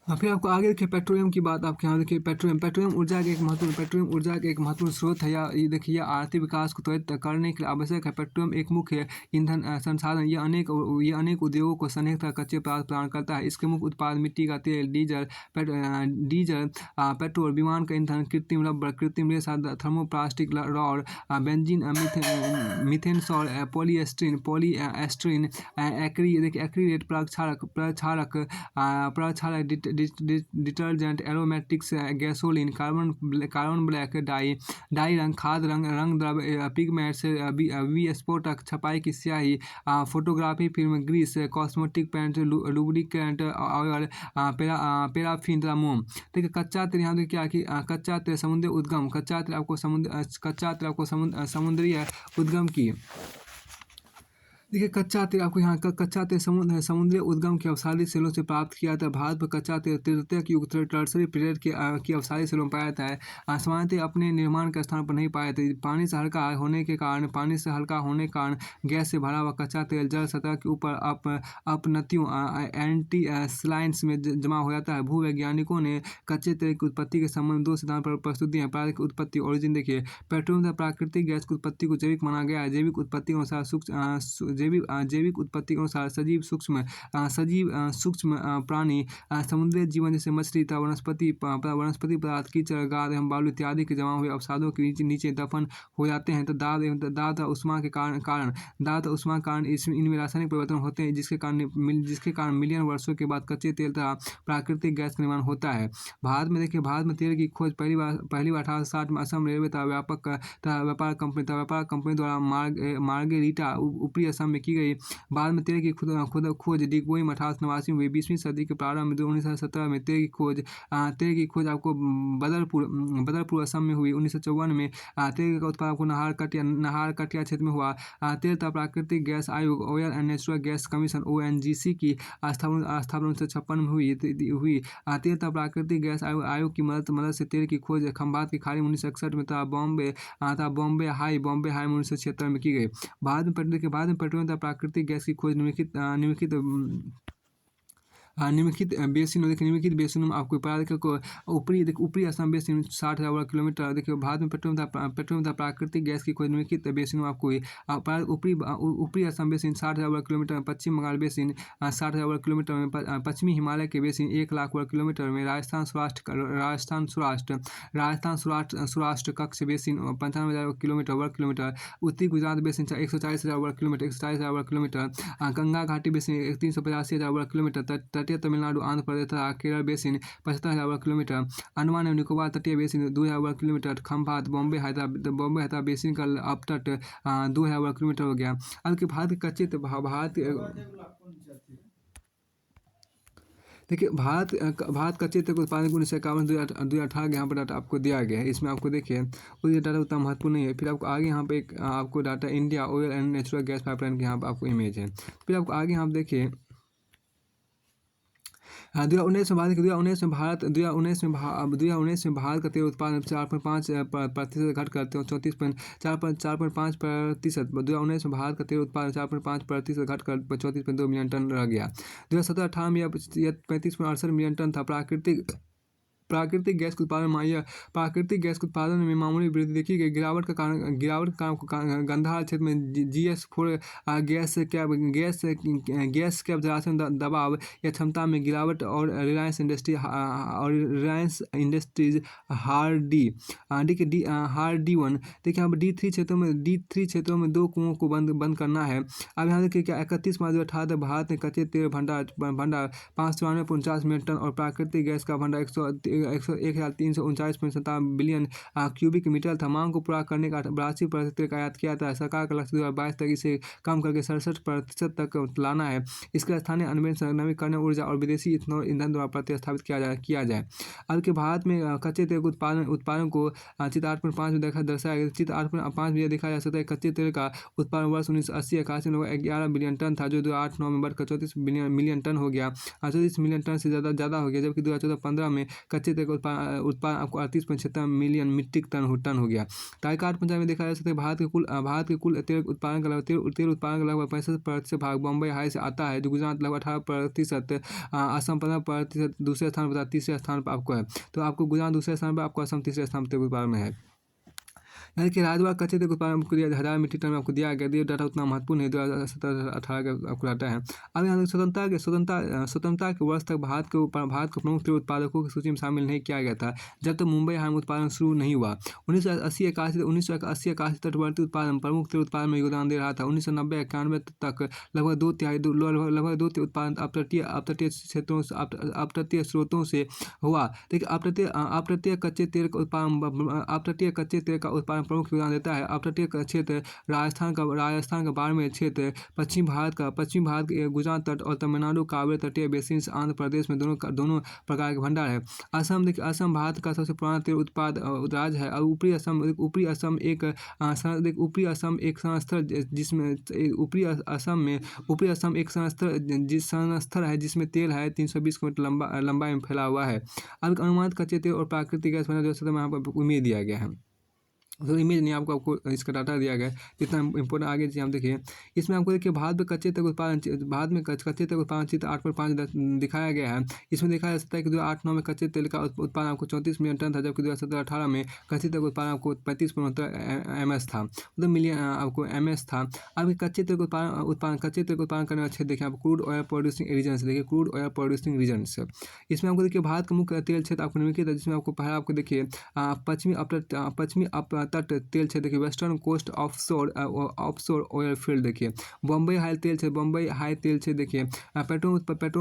फिर आपको आगे देखिए पेट्रोलियम की बात, आपके यहाँ देखिए पेट्रोलियम ऊर्जा के एक महत्वपूर्ण स्रोत है। या ये देखिए आर्थिक विकास को त्वरित करने के लिए आवश्यक है। पेट्रोलियम एक मुख्य ईंधन संसाधन, ये अनेक उद्योगों को सनेक तरह कच्चे पदार्थ प्रदान करता है। इसके मुख्य उत्पाद मिट्टी का तेल, डीजल, पेट्रोल, विमान का ईंधन, कृत्रिम रबर, कृत्रिम रेशा, thermoplastic rod, benzene, methane sol, polystyrene, acrylate, प्रक्षारक, detergent, aromatics, gasoline, carbon black, dye रंग, खाद रंग द्रव्य, पिगमेंट्स, विस्फोटक, छपाई की स्याही, photography film, grease, cosmetic paint, lubricant oil, paraffin तथा मोम। देखिए कच्चा तेल, यहाँ देखिए क्या कि कच्चा तेल समुद्री उद्गम, कच्चा तेल आपको समुद्री उद्गम की, देखिए कच्चा तेल समुद्री उद्गम के अवसादी सेलों से प्राप्त किया जाता है। भारत में कच्चा तेल तृतीयक युग टर्सरी पीरियड की अवसादी सेलों में पाया जाता है। सामान्यतः अपने निर्माण के स्थान पर नहीं पाया जाता है। पानी से हल्का होने के कारण गैस से भरा हुआ कच्चा तेल जल सतह के ऊपर अपनतियों एंटीस्लाइंस में जमा हो जाता है। भूवैज्ञानिकों ने कच्चे तेल की उत्पत्ति के संबंध में 2 सिद्धांत पर प्रस्तुत दिए हैं। प्राकृतिक उत्पत्ति ओरिजिन देखिए, पेट्रोलियम तथा प्राकृतिक गैस की उत्पत्ति को जैविक माना गया है। जैविक उत्पत्ति के अनुसार जैविक उत्पत्ति के अनुसार सजीव सूक्ष्म प्राणी समुद्री जीवन जैसे मछली तथा वनस्पति पदार्थ कीचड़ गाद एवं बालू इत्यादि के जमा हुए अवसादों के नीचे दफन हो जाते हैं। तो दाब तथा उष्मा के कारण इनमें रासायनिक परिवर्तन होते हैं, जिसके कारण मिलियन वर्षों के बाद कच्चे तेल तथा प्राकृतिक गैस का निर्माण होता है। भारत में तेल की खोज पहली बार 1860 में असम रेलवे तथा व्यापार कंपनी द्वारा मार्गेरिटा ऊपरी असम में की गई। बाद में तेल की खोज डिगबोई में 1889 में हुई। 20वीं सदी के प्रारंभ में 1917 में तेल की खोज आपको बदरपुर असम में हुई। 1954 में तेल का उत्पादन आपको नाहर कटिया क्षेत्र में हुआ। तेल तथा प्राकृतिक गैस आयोग oil and natural gas commission ONGC की स्थापना 1956 में हुई। तेल तथा प्राकृतिक गैस आयोग की मदद से तेल की खोज खंभात की खाड़ी में 1961 में तथा बॉम्बे हाई में 1976 में की गई। बाद में पेट्रोलियम तथा प्राकृतिक गैस की खोज निम्नलिखित बेसिन में आपको पता देखिए को ऊपरी असम बेसिन 60,000 वर्ग किलोमीटर। देखिए भारत में पेट्रोलियम तथा प्राकृतिक गैस की खोज निम्नलिखित बेसिन में आपको ऊपरी असम बेसिन 60,000 वर्ग किलोमीटर में, पश्चिम बंगाल बेसिन 60,000 वर्ग किलोमीटर में, पश्चिमी हिमालय के बेसिन 1,00,000 वर्ग किलोमीटर में, राजस्थान सौराष्ट्र कक्ष बेसिन 95,000 वर्ग किलोमीटर, उत्तरी गुजरात बेसिन 140,000 वर्ग किलोमीटर, गंगा घाटी बेसिन 385,000 वर्ग किलोमीटर, तटीय तमिलनाडु आंध्र प्रदेश तथा केरल बेसिन 75,000 वर्ग किलोमीटर, अंडमान एवं निकोबार तटीय बेसिन 2,000 वर्ग किलोमीटर, खंभात बॉम्बे हैदराबाद बेसिन का अपतट 2,000 वर्ग किलोमीटर हो गया। अब के भारत के कच्चे देखिए भारत कच्चे तेल के उत्पादन 1951 2018 के यहाँ पर डाटा आपको दिया गया है। इसमें आपको देखिए वो डाटा उतना महत्वपूर्ण नहीं है। फिर आपको आगे यहाँ पे आपको data India oil and natural gas pipeline के यहाँ पर आपको इमेज है। फिर आपको आगे यहाँ देखिए 2019 में भारत का तेल उत्पादन 4.5% घट कर 4.5%। 2019 में भारत का तेल उत्पादन 4.5% घट कर 34.2 मिलियन टन रह गया। 2017-18 में यह 35.68 मिलियन टन था। प्राकृतिक गैस के उत्पादन में मामूली वृद्धि देखी गई। गिरावट का कारण गंधार क्षेत्र में GS4 गैस कैप जलाशय दबाव या क्षमता में गिरावट और रिलायंस इंडस्ट्रीज हार्डी1 देखिए यहाँ पर D3 क्षेत्रों में 2 कुओं को बंद करना है। अब यहाँ देखिए क्या 31 मार्च 2018 भारत ने कच्चे तेल भंडार 594.49 मिलियन टन और प्राकृतिक गैस का भंडार 1,339.57 बिलियन क्यूबिक मीटर था। मांग को पूरा करने का 82% का आयात किया था। सरकार का लक्ष्य 2022 तक इसे कम करके 67% तक लाना है। इसके स्थानीय अन्वेषण नवीकरणीय ऊर्जा और विदेशी इथेनॉल ईंधन द्वारा प्रतिस्थापित किया जाए। अब के भारत में कच्चे तेल के उत्पादन को चित्र 8.5 में दर्शाया गया। चित्र 8.5 में यह देखा जा सकता है कच्चे तेल का उत्पादन वर्ष 1980-81 में 11 बिलियन टन था, जो 2008-9 में बढ़कर 34 मिलियन टन हो गया। 34 मिलियन टन से ज़्यादा हो गया, जबकि 2014-15 में कच्चे तेल का उत्पादन आपको 38.76 मिलियन मीट्रिक टन हो गया। तालिका 8.5 में देखा जा सकता है भारत के कुल तेल उत्पादन का लगभग 65% भाग बॉम्बे हाई से आता है, जो गुजरात लगभग 18%, असम 15%, दूसरे स्थान पर, तीसरे स्थान पर आपको है। तो आपको गुजरात दूसरे स्थान पर, आपको असम तीसरे स्थान पर तेल उत्पादन में है। यानी कि राज्यवार कच्चे तेल उत्पादन आपको 1000 मीट्रिक टन में आपको दिया गया। ये डाटा उतना महत्वपूर्ण है, 2017-18 का आपको डाटा है। अब यहाँ स्वतंत्रता के वर्ष तक भारत को प्रमुख तेल उत्पादकों की सूची में शामिल नहीं किया गया था, जब तक मुंबई हाई में उत्पादन शुरू नहीं हुआ। 1980-81 तटवर्ती उत्पादन प्रमुख तेल उत्पादन में योगदान दे रहा था। 1990-91 तक लगभग दो तिहाई उत्पादन अपतटीय स्रोतों से हुआ। देखिए अपतटीय कच्चे तेल का उत्पादन प्रमुख योगदान देता है। अपतटीय क्षेत्र राजस्थान का बाड़मेर क्षेत्र, पश्चिम भारत के गुजरात तट और तमिलनाडु कावेरी तटीय बेसिन, आंध्र प्रदेश में दोनों प्रकार के भंडार है। असम भारत का सबसे पुराना तेल उत्पाद राज्य है। और ऊपरी असम एक संस्थर है जिसमें तेल है 320 किलोमीटर लंबाई में फैला हुआ है। अब अनुमानित कच्चे तेल और प्राकृतिक गैस 2017 में यहाँ पर उम्मीद दिया गया है। तो इमेज नहीं आपको इसका डाटा दिया गया है, इतना इंपॉर्टेंट आगे हम देखिए। इसमें आपको देखिए भारत में कच्चे तेल उत्पादन भारत में कच्चे तेल उत्पादन चित्र 8.5 दिखाया गया है। इसमें दिखाया जा सकता है कि 2008-9 में कच्चे तेल का उत्पादन आपको 34 मिलियन टन था, जबकि 2017-18 में कच्चे तेल का उत्पादन आपको 35.69 था, मतलब मिलियन आपको MS था। अब कच्चे तेल का कच्चे तेल का उत्पादन करने वाले क्षेत्र देखिए आप क्रूड ऑयल प्रोड्यूसिंग रीजन से, देखिए क्रूड ऑयल प्रोड्यूसिंग रीजन से। इसमें आपको देखिए भारत का मुख्य तेल क्षेत्र आपको निम्नलिखित है, जिसमें आपको पहला आपको देखिए पश्चिमी अप तट तेल क्षेत्र देखिए western coast offshore oil field देखिए। बम्बई हाई तेल क्षेत्र, बम्बई हाई तेल क्षेत्र देखिए पेट्रोल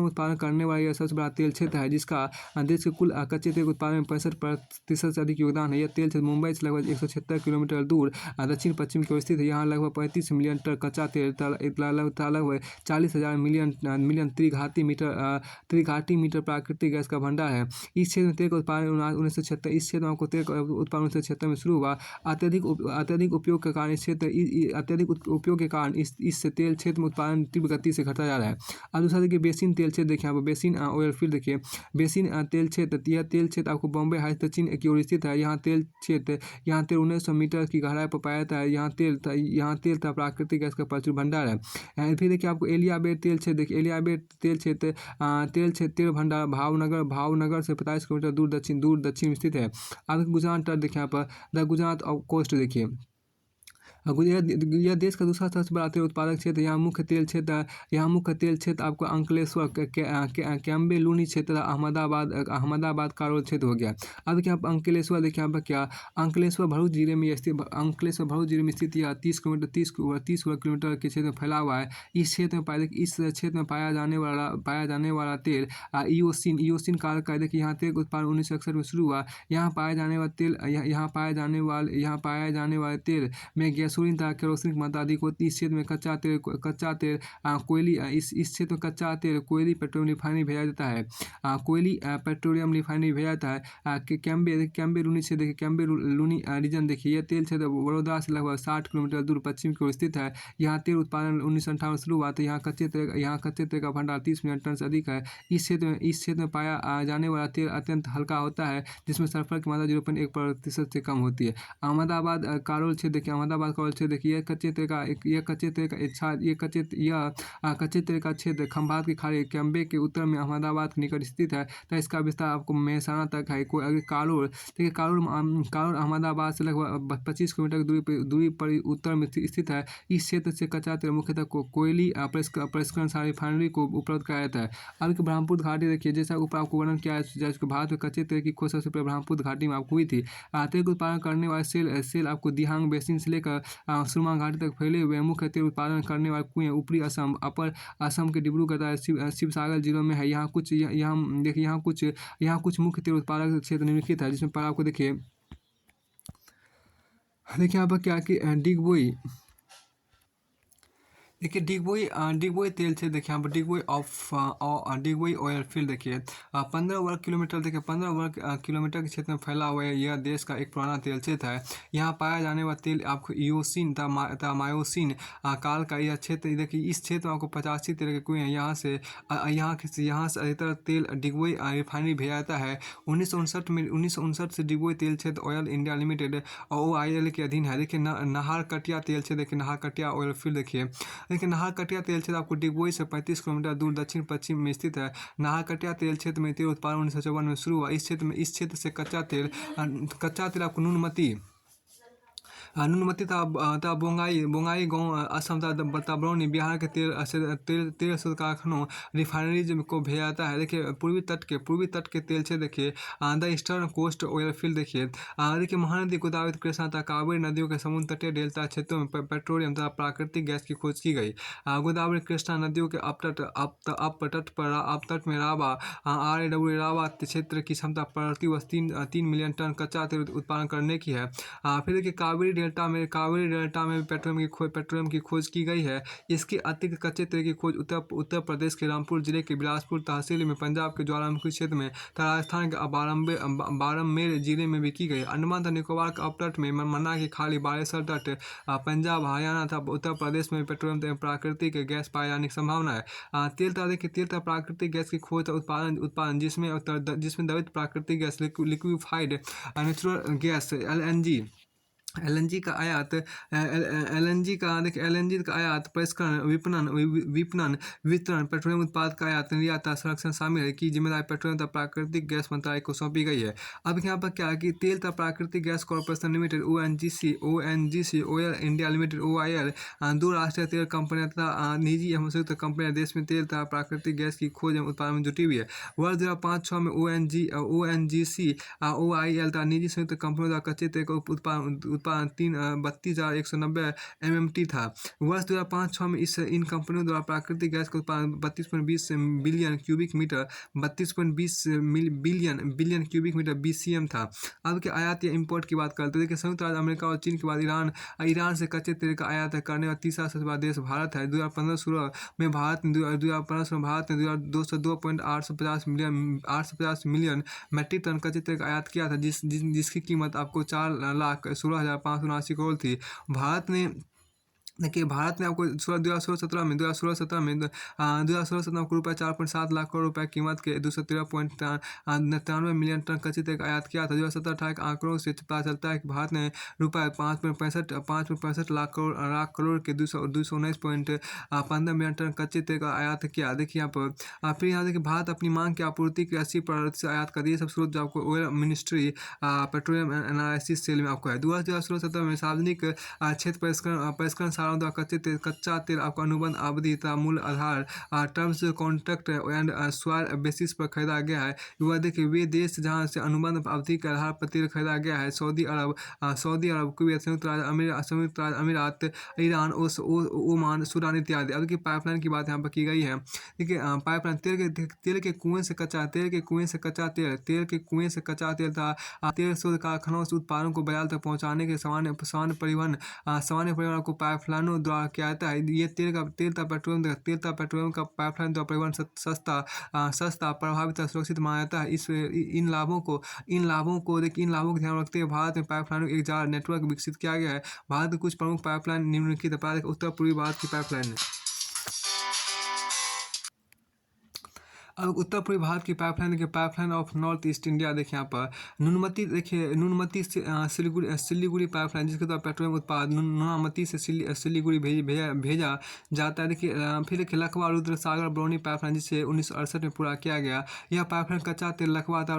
उत्पादन करने वाला यह सबसे बड़ा तेल क्षेत्र है, जिसका देश के कुल कच्चे तेल उत्पादन में 65% से अधिक योगदान है। यह तेल क्षेत्र मुंबई से लगभग 176 किलोमीटर दूर दक्षिण पश्चिम की ओर स्थित है। यहाँ लगभग 35 मिलियन टन कच्चा तेल लगभग 40,000 मिलियन त्रिघाटी मीटर प्राकृतिक गैस का भंडार है। इस क्षेत्र में तेल का उत्पादन 1976 इस क्षेत्र में आपको तेल का उत्पादन 1976 में शुरू हुआ। अत्यधिक उपयोग के कारण इस तेल क्षेत्र में उत्पादन तीव्र गति से घटता जा रहा है। अब दूसरा देखिए बेसिन तेल क्षेत्र देखिए, यहाँ पर बेसिन ऑयल फील्ड देखिए। बेसिन तेल क्षेत्र, यह तेल क्षेत्र आपको बॉम्बे हाई दक्षिण की ओर स्थित है। यहाँ तेल 1900 मीटर की गहराई पर पाया जाता है। यहाँ तेल तथा प्राकृतिक गैस का प्रचुर भंडार है। फिर देखिए आपको एलियाबेट तेल क्षेत्र देखिए, एलियाबेट तेल क्षेत्र तेल भंडार भावनगर से 45 किलोमीटर दूर दक्षिण में स्थित है। अब गुजरात तट देखिए, यहाँ पर द गुजरात कोस्ट देखिए। यह देश का दूसरा सबसे बड़ा तेल उत्पादक क्षेत्र। यहाँ मुख्य तेल क्षेत्र आपको अंकलेश्वर कैम्बे लूनी क्षेत्र, अहमदाबाद कारोल क्षेत्र हो गया। अब देखिए आप अंकलेश्वर देखिए, यहाँ पर क्या अंकलेश्वर भरूच जिले में स्थित यह 30 किलोमीटर के क्षेत्र में फैला हुआ है। इस क्षेत्र में पाया जाने वाला तेल ईओसिन काल का देखिए। यहाँ तेल उत्पादन 1961 में शुरू हुआ। यहाँ पाया जाने वाले तेल में गैसोलीन तथा केरोसिन की मात्रा अधिक होती है। इस क्षेत्र में कच्चा तेल कोयली इस क्षेत्र में कच्चा तेल कोयली पेट्रोलियम रिफाइनरी भेजा जाता है। कैम्बे लूनी से देखिए, कैम्बे लूनी रीजन देखिए। यह तेल क्षेत्र बड़ौदा से लगभग 60 किलोमीटर दूर पश्चिम की ओर स्थित है। यहाँ तेल उत्पादन 1958 में शुरू हुआ था। यहाँ कच्चे तेल का भंडार 30 मिलियन टन से अधिक है। इस क्षेत्र में पाया जाने वाला तेल अत्यंत हल्का होता है, जिसमें सल्फर की मात्रा 0.1% से कम होती है। अहमदाबाद कारोल क्षेत्र देखिए, देखिए कच्चे तेल का क्षेत्र खंभात की खाड़ी कैम्बे के उत्तर में अहमदाबाद के निकट स्थित है, तथा इसका विस्तार आपको मेहसाना तक है। कारोल देखिए, कारोल अहमदाबाद से लगभग 25 किलोमीटर की दूरी पर उत्तर में स्थित है। इस क्षेत्र से कच्चा तेल मुख्यतः कोयली प्रसंस्करण रिफाइनरी को उपलब्ध कराया जाता है। अब ब्रह्मपुत्र घाटी देखिए, जैसा ऊपर आपको वर्णन किया है, जैसे भारत में कच्चे तेल की खोज सबसे पहले ब्रह्मपुत्र घाटी में आपको हुई थी। तेल का उत्पादन करने वाले सेल आपको दिहांग बेसिन से लेकर सुरमा घाटी तक फैले हुए मुख्य तेल उत्पादन करने वाले कुएं ऊपरी असम, अपर असम के डिब्रूगढ़ तथा शिवसागर जिलों में है। यहाँ कुछ मुख्य तेल उत्पादक क्षेत्र निम्नलिखित है, जिसमें पर आपको देखिए यहाँ पर क्या कि डिगबोई तेल क्षेत्र देखिए। यहाँ पर डिगबोई ऑयल फील्ड देखिए। 15 वर्ग किलोमीटर के क्षेत्र में फैला हुआ है। यह देश का एक पुराना तेल क्षेत्र है। यहाँ पाया जाने वाला तेल आपको ईओसिन तथा मायोसिन काल का यह क्षेत्र देखिए। इस क्षेत्र में आपको 85 तेल के कुएं हैं। यहाँ से अधिकतर तेल डिगबोई रिफाइनरी भेजा जाता है। 1959 से डिगबोई तेल क्षेत्र ऑयल इंडिया लिमिटेड OIL के अधीन है। देखिए नाहर कटिया तेल क्षेत्र देखिए, नाहर कटिया ऑयल फील्ड देखिए। लेकिन नाहरकटिया तेल क्षेत्र आपको डिगबोई से 35 किलोमीटर दूर दक्षिण पश्चिम में स्थित है। नाहरकटिया तेल क्षेत्र में तेल उत्पादन 1954 में शुरू हुआ। इस क्षेत्र से कच्चा तेल आपको नुनमती तथा बोंगाई गाँव असम तथा बरौनी बिहार के तेल शोध कारखानों रिफाइनरीज को भेजा जाता है। देखिए पूर्वी तट के तेल क्षेत्र देखिए। The eastern coast oil field देखिए। देखिए महानदी गोदावरी कृष्णा तथा कावेरी नदियों के समुद्र तटीय डेल्टा क्षेत्रों में पेट्रोलियम तथा प्राकृतिक गैस की खोज की गई। गोदावरी कृष्णा नदियों के अपतट में रावा RAW रावा क्षेत्र की क्षमता प्रति वर्ष 3 मिलियन टन कच्चा तेल उत्पादन करने की है। फिर देखिए कावेरी डेल्टा में पेट्रोलियम की खोज की गई है। इसके अतिरिक्त कच्चे तेल की खोज उत्तर प्रदेश के रामपुर जिले के बिलासपुर तहसील में, पंजाब के ज्वालामुखी क्षेत्र में तथा राजस्थान के बारमेर जिले में भी की गई। अंडमान तथा निकोबार के अपतट में मन्ना की खाड़ी, बालेश्वर तट, पंजाब, हरियाणा तथा उत्तर प्रदेश में पेट्रोलियम प्राकृतिक गैस पाए जाने की संभावना है। तेल तथा प्राकृतिक गैस की खोज उत्पादन जिसमें द्रवित प्राकृतिक gas liquefied natural gas LNG LNG का आयात एलएनजी का देखिए एलएनजी का आयात परिष्करण विपणन वितरण पेट्रोलियम उत्पाद का आयात निर्यात संरक्षण शामिल है की जिम्मेदारी पेट्रोलियम तथा प्राकृतिक गैस मंत्रालय को सौंपी गई है। अब यहाँ पर क्या है कि तेल तथा प्राकृतिक gas corporation limited ONGC oil India limited OIL दो राष्ट्रीय तेल कंपनियां तथा निजी एवं संयुक्त कंपनियां देश में तेल तथा प्राकृतिक गैस की खोज एवं उत्पादन में जुटी हुई है। वर्ष 2005-06 में ओएनजीसी ओआईएल तथा निजी संयुक्त कंपनियों द्वारा कच्चे तेल का उत्पादन 32,190 MMT था। वर्ष 2005-06 में इन कंपनियों द्वारा प्राकृतिक गैस का उत्पादन 32.20 billion cubic metre 32.20 billion cubic metre BCM था। अब के आयात या इंपोर्ट की बात करते हैं, देखिए संयुक्त राज्य अमेरिका और चीन के बाद ईरान से कच्चे तेल का आयात करने वाला तीसरा सबसे बड़ा देश भारत है। 2015-16 में भारत ने 850 मिलियन मैट्रिक टन कच्चे तेल का आयात किया था, जिसकी कीमत आपको 4,16,579 करोड़ थी। भारत ने देखिए भारत ने आपको 2016-17 में 2016-17 को रुपये 4.7 लाख करोड़ रुपए कीमत के 213.93 मिलियन टन कच्चे तेल का आयात किया था। 2017-18 के आंकड़ों से पता चलता है कि भारत ने रुपये 5.65 लाख करोड़ के 219.15 मिलियन टन कच्चे तेल का आयात किया। देखिए यहाँ पर फिर यहाँ देखिए भारत अपनी मांग की आपूर्ति के 80% से आयात कर दी है। सब स्रोत जो आपको oil ministry petroleum analysis cell में आपको है। 2016-17 में सार्वजनिक क्षेत्र परिष्करण सारों द्वारा कच्चा तेल आपका अनुबंध अवधि तथा मूल्य आधार terms contract and soil basis पर खरीदा गया है। वह देखिए वे देश जहां से अनुबंध अवधि के आधार पर तेल खरीदा गया है सऊदी अरब कुवैत संयुक्त राज्य अमीरात ईरान ओमान सूडान इत्यादि। अब की पाइपलाइन की बात यहाँ पर की गई है। देखिए पाइपलाइन तेल के कुएं से कच्चा तेल तथा तेल शोध कारखानों से उत्पादों को बाजार तक पहुंचाने के सामान्य परिवहन को पाइपलाइनों द्वारा किया जाता है। ये तेल तथा पेट्रोलियम का पाइपलाइन द्वारा परिवहन सस्ता प्रभावित और सुरक्षित माना जाता है। इन लाभों को ध्यान रखते हुए भारत में पाइपलाइनों एक जाल नेटवर्क विकसित किया गया है। भारत के कुछ प्रमुख पाइपलाइन निम्नलिखित है। उत्तर पूर्वी भारत की पाइपलाइन है। अब उत्तर पूर्वी भारत की pipeline of north east India देखिए यहाँ पर नुनमती से सिलीगुड़ी पाइपलाइन, जिसके द्वारा पेट्रोलियम उत्पाद नुनामती से सिलीगुड़ी भेजा जाता है। देखिए फिर देखिए लखवा रुद्र सागर बरौनी पाइपलाइन, जिसे 1968 में पूरा किया गया। यह पाइपलाइन कच्चा तेल लखवा तथा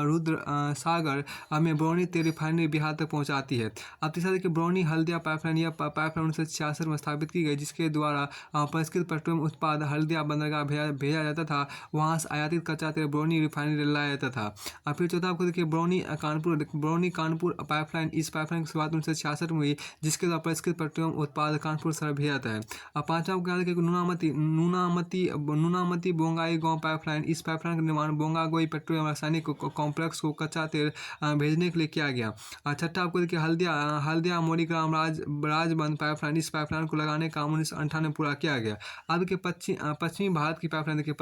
रुद्र सागर में बरौनी तेल रिफाइनरी बिहार तक पहुँचाती है। अब तीसरा देखिए बरौनी हल्दिया पाइपलाइन, यह पाइपलाइन 1966 में स्थापित की गई, जिसके द्वारा परिष्कृत पेट्रोलियम उत्पाद हल्दिया बंदरगाह भेजा जाता था। वहाँ से आयातित कच्चा तेल बरौनी रिफाइनरी लाया जाता था। और फिर चौथा आपको देखिए बरौनी कानपुर पाइपलाइन, इस पाइपलाइन की शुरुआत 1966 में हुई, जिसके द्वारा परिष्कृत पेट्रोलियम उत्पाद कानपुर शहर भेजा जाता है। और पांचवा आपको देखिए नुनामती बोंगाई गाँव पाइपलाइन, इस पाइपलाइन का निर्माण बोंगागोई पेट्रोलियम रासायनिक कॉम्प्लेक्स को कच्चा तेल भेजने के लिए किया गया। और छठा आपको देखिए हल्दिया मोरीग्राम राजबंद पाइपलाइन, इस पाइपलाइन को लगाने का 1998 में पूरा किया गया। अब के पश्चिमी भारत की पाइपलाइन देखिए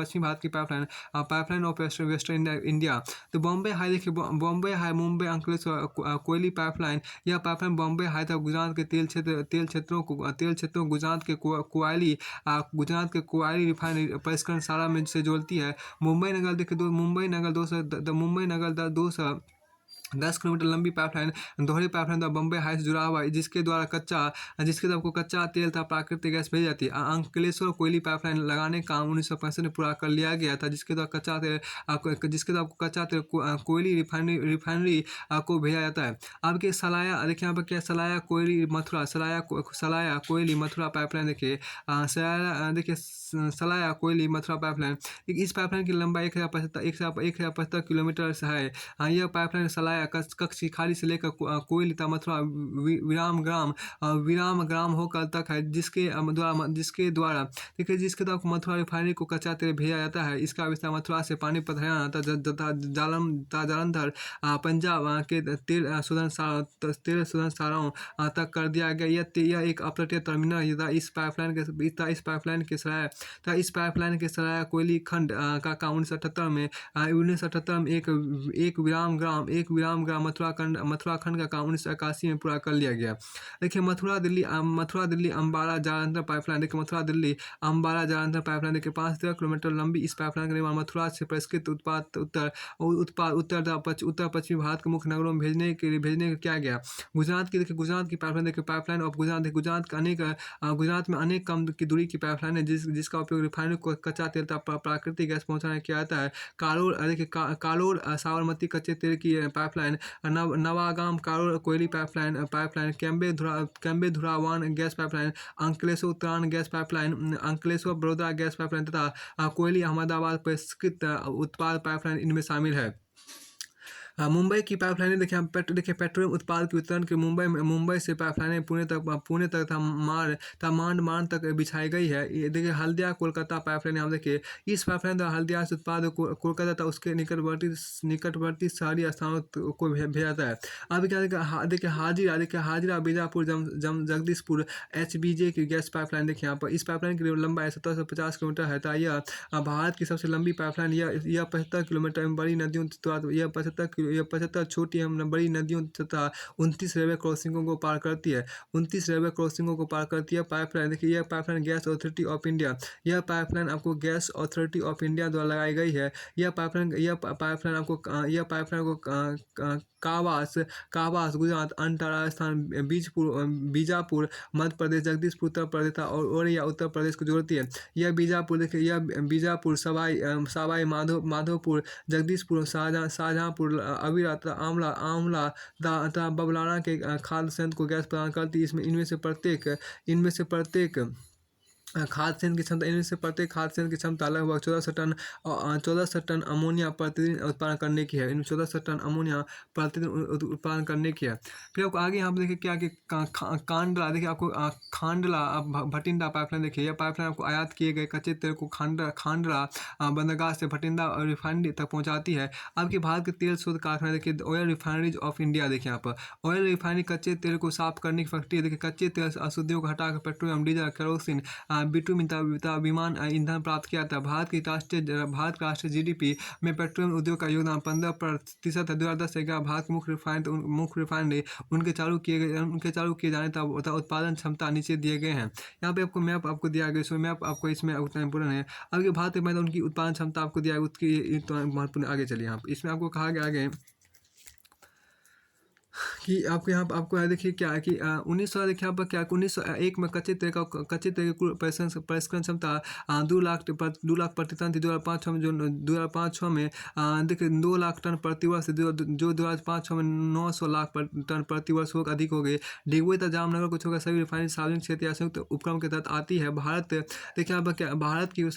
पाइपलाइन ऑफ वेस्टर्न इंडिया, तो बॉम्बे हाई देखिए मुंबई अंकलेश्वर कोयली पाइपलाइन, यह पाइपलाइन बॉम्बे हाई तथा गुजरात के तेल क्षेत्रों गुजरात के कोयली रिफाइनरी परिष्करण सारा में से जोड़ती है। मुंबई नगर देखिए 210 किलोमीटर लंबी पाइपलाइन दोहरी पाइपलाइन द्वारा बम्बई हाई से जुड़ा हुआ है, जिसके द्वारा आपको कच्चा तेल तथा प्राकृतिक गैस भेजी जाती है। अंकलेश्वर कोयली पाइपलाइन लगाने का काम 1965 में पूरा कर लिया गया था, जिसके द्वारा आपको कच्चा तेल कोयली रिफाइनरी को भेजा जाता है। आपके सलाया देखिए यहाँ पर क्या सलाया कोयली मथुरा पाइपलाइन देखिए सलाया कोयली मथुरा पाइपलाइन, इस पाइपलाइन की लंबाई 1075 किलोमीटर से है। यह पाइपलाइन सलाया कच्छ खाड़ी से लेकर कोयली तथा मथुरा विराम ग्राम होकर तक है, जिसके द्वारा मथुरा रिफाइनरी को कच्चा तेल भेजा जाता है। इसका विस्तार मथुरा से पानीपत हरियाणा तथा जालंधर पंजाब के तेल शोधन सारों तक कर दिया गया। यह एक अपतटीय टर्मिनल है। इस पाइपलाइन के सराया कोयली खंड का काम 1978 में एक विराम गुरुग्राम मथुरा खंड का काम 1981 में पूरा कर लिया गया। देखिए मथुरा दिल्ली अम्बाला जालंधर पाइपलाइन, देखिए मथुरा दिल्ली अम्बाला जालंधर पाइपलाइन देखिए 513 किलोमीटर लंबी इस पाइपलाइन का निर्माण मथुरा से परिष्कृत उत्तर पश्चिमी भारत के मुख्य नगरों में भेजने का किया गया। गुजरात की पाइपलाइन ऑफ गुजरात, गुजरात में अनेक कम की दूरी की पाइपलाइन है जिसका उपयोग रिफाइनरी को कच्चा तेल तथा प्राकृतिक गैस पहुंचाने किया जाता है। कालोर साबरमती कच्चे तेल की pipeline, Nawagam Kalol Koyali pipeline, Cambay Dhuvaran gas pipeline, Ankleshwar Uttarayan gas pipeline, Ankleshwar Baroda gas pipeline तथा कोयली अहमदाबाद परिष्कृत उत्पाद पाइपलाइन इनमें शामिल है। मुंबई की पाइपलाइनें देखिए हम देखिए पेट्रोलियम उत्पाद के वितरण के मुंबई से पाइपलाइनें पुणे तक तथा मांड तक बिछाई गई है। ये देखिए हल्दिया कोलकाता पाइपलाइन हम देखिए इस पाइपलाइन द्वारा हल्दिया से उत्पाद को कोलकाता तथा उसके निकटवर्ती शहरी स्थानों को भेजा जाता है। अब क्या देखिए हाजिरा बीजापुर जगदीशपुर HBJ की गैस पाइपलाइन देखिए यहाँ पर इस पाइपलाइन की लंबाई 1750 किलोमीटर है तथा यह भारत की सबसे लंबी पाइपलाइन यह 75 किलोमीटर में बड़ी नदियों यह 75 छोटी एवं बड़ी नदियों तथा 29 रेलवे क्रॉसिंगों को पार करती है। 29 रेलवे क्रॉसिंगों को पार करती है पाइपलाइन। देखिए यह pipeline gas authority of India, यह पाइपलाइन आपको गैस अथॉरिटी ऑफ इंडिया द्वारा लगाई गई है। यह पाइपलाइन को कावास गुजरात, अंटा राजस्थान, बीजापुर मध्य प्रदेश, जगदीशपुर उत्तर प्रदेश और औरैया उत्तर प्रदेश को जोड़ती है। यह बीजापुर सवाई माधोपुर, जगदीशपुर, शाहजहाँपुर, अवीरा तथा आंवला तथा बबलाना के खाद्य संयंत्र को गैस प्रदान करती है। इनमें से प्रत्येक खाद्य संयंत्र की क्षमता लगभग 1400 टन अमोनिया प्रतिदिन उत्पादन करने की है। इन 1400 टन अमोनिया प्रतिदिन उत्पादन करने की है। फिर आपको आगे यहाँ पर देखिए क्या कि कांडला, देखिए आपको खांडला भटिंडा पाइपलाइन देखिए, यह पाइपलाइन आपको आयात किए गए कच्चे तेल को खांडला बंदरगाह से भटिंडा रिफाइनरी तक पहुँचाती है। आपके भारत के तेल शोध कारखाने देखिए ऑयल रिफाइनरीज ऑफ इंडिया, देखिए यहाँ पर ऑयल रिफाइनरी कच्चे तेल को साफ करने की फैक्ट्री है। देखिए कच्चे तेल अशुद्धियों को हटाकर पेट्रोलियम, डीजल, केरोसिन, बिटुमिन तथा विमान ईंधन प्राप्त किया था। भारत के राष्ट्रीय GDP में पेट्रोलियम उद्योग का योगदान 15% है। 2010 से भारत के मुख्य रिफाइनरी उनके चालू किए जाने तथा उत्पादन क्षमता नीचे दिए गए हैं। यहाँ पे आपको मैप आपको दिया गया, इसमें मैप आपको इसमें उतना इम्पोर्टेंट है। अब भारत में उनकी उत्पादन क्षमता आपको दिया गया, उसकी महत्वपूर्ण। आगे चलिए यहाँ इसमें आपको कहा गया आगे कि आपको यहाँ पर आपको देखिए क्या है कि 1900 देखिए यहाँ पर क्या 1901 में कच्चे तेल की कुल परिष्करण क्षमता 2 लाख प्रति टन थी। 2005-6 में देखिए 2 लाख टन प्रति वर्ष, जो 2005-6 में 900 लाख टन प्रति वर्ष हो अधिक हो गए। डिगबोई तथा जामनगर को छोड़कर सभी रिफाइनरी सार्वजनिक क्षेत्र या संयुक्त उपक्रम के तहत आती है। भारत देखिए यहाँ पर क्या भारत के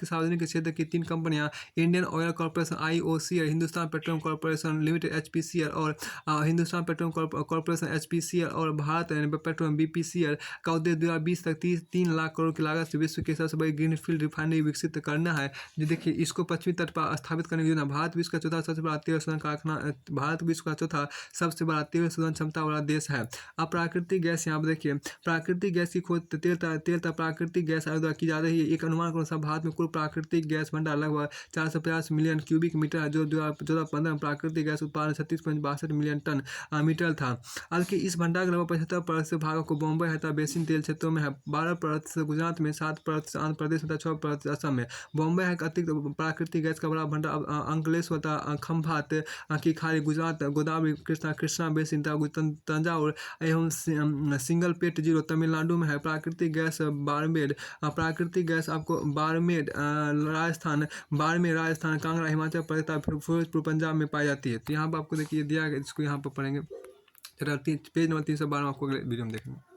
सार्वजनिक क्षेत्र की 3 कंपनियाँ Indian oil corporation IOC, Hindustan petroleum corporation limited HPCL और हिंदुस्तान पेट्रोलियम कॉर्पोरेशन HPCL और भारत पेट्रोलियम BPCL का उद्देश्य 2020 तक 3 लाख करोड़ की लागत से विश्व की सबसे बड़ी ग्रीनफील्ड रिफाइनरी विकसित करना है। जो देखिए इसको पश्चिमी तट पर स्थापित करने की योजना। भारत विश्व का चौथा सबसे बड़ा तेल शोधन कारखाना, भारत विश्व का चौथा सबसे बड़ा तेल शोधन क्षमता वाला देश है। अब प्राकृतिक गैस यहाँ पर देखिए प्राकृतिक गैस की खोज तेल तथा प्राकृतिक गैस आयोग द्वारा की जा रही है। एक अनुमान के अनुसार भारत में कुल प्राकृतिक गैस भंडार लगभग 450 मिलियन क्यूबिक मीटर है, जो 2015 में प्राकृतिक गैस उत्पादन 36.62 मिलियन टन मीटर था। बल्कि इस भंडार के लगभग 75% भागों को बॉम्बे है बेसिन तेल क्षेत्रों में है, 12% गुजरात में, 7% आंध्र प्रदेश में, 6% असम में। बॉम्बे है अतिरिक्त प्राकृतिक गैस का बड़ा भंडार अंकलेश्वर तथा खंभात की खाड़ी, गुजरात गोदावरी कृष्णा बेसिन तथा तंजावुर एवं सिंगलपेट जीरो तमिलनाडु में है। प्राकृतिक गैस आपको बाड़मेर राजस्थान, कांगड़ा हिमाचल प्रदेश तथा फिरोजपुर पंजाब में पाई जाती है। तो यहाँ पर आपको देखिए दिया गया, इसको यहाँ पर पढ़ेंगे। चलिए पेज नंबर 312 आपको अगले वीडियो में देखेंगे।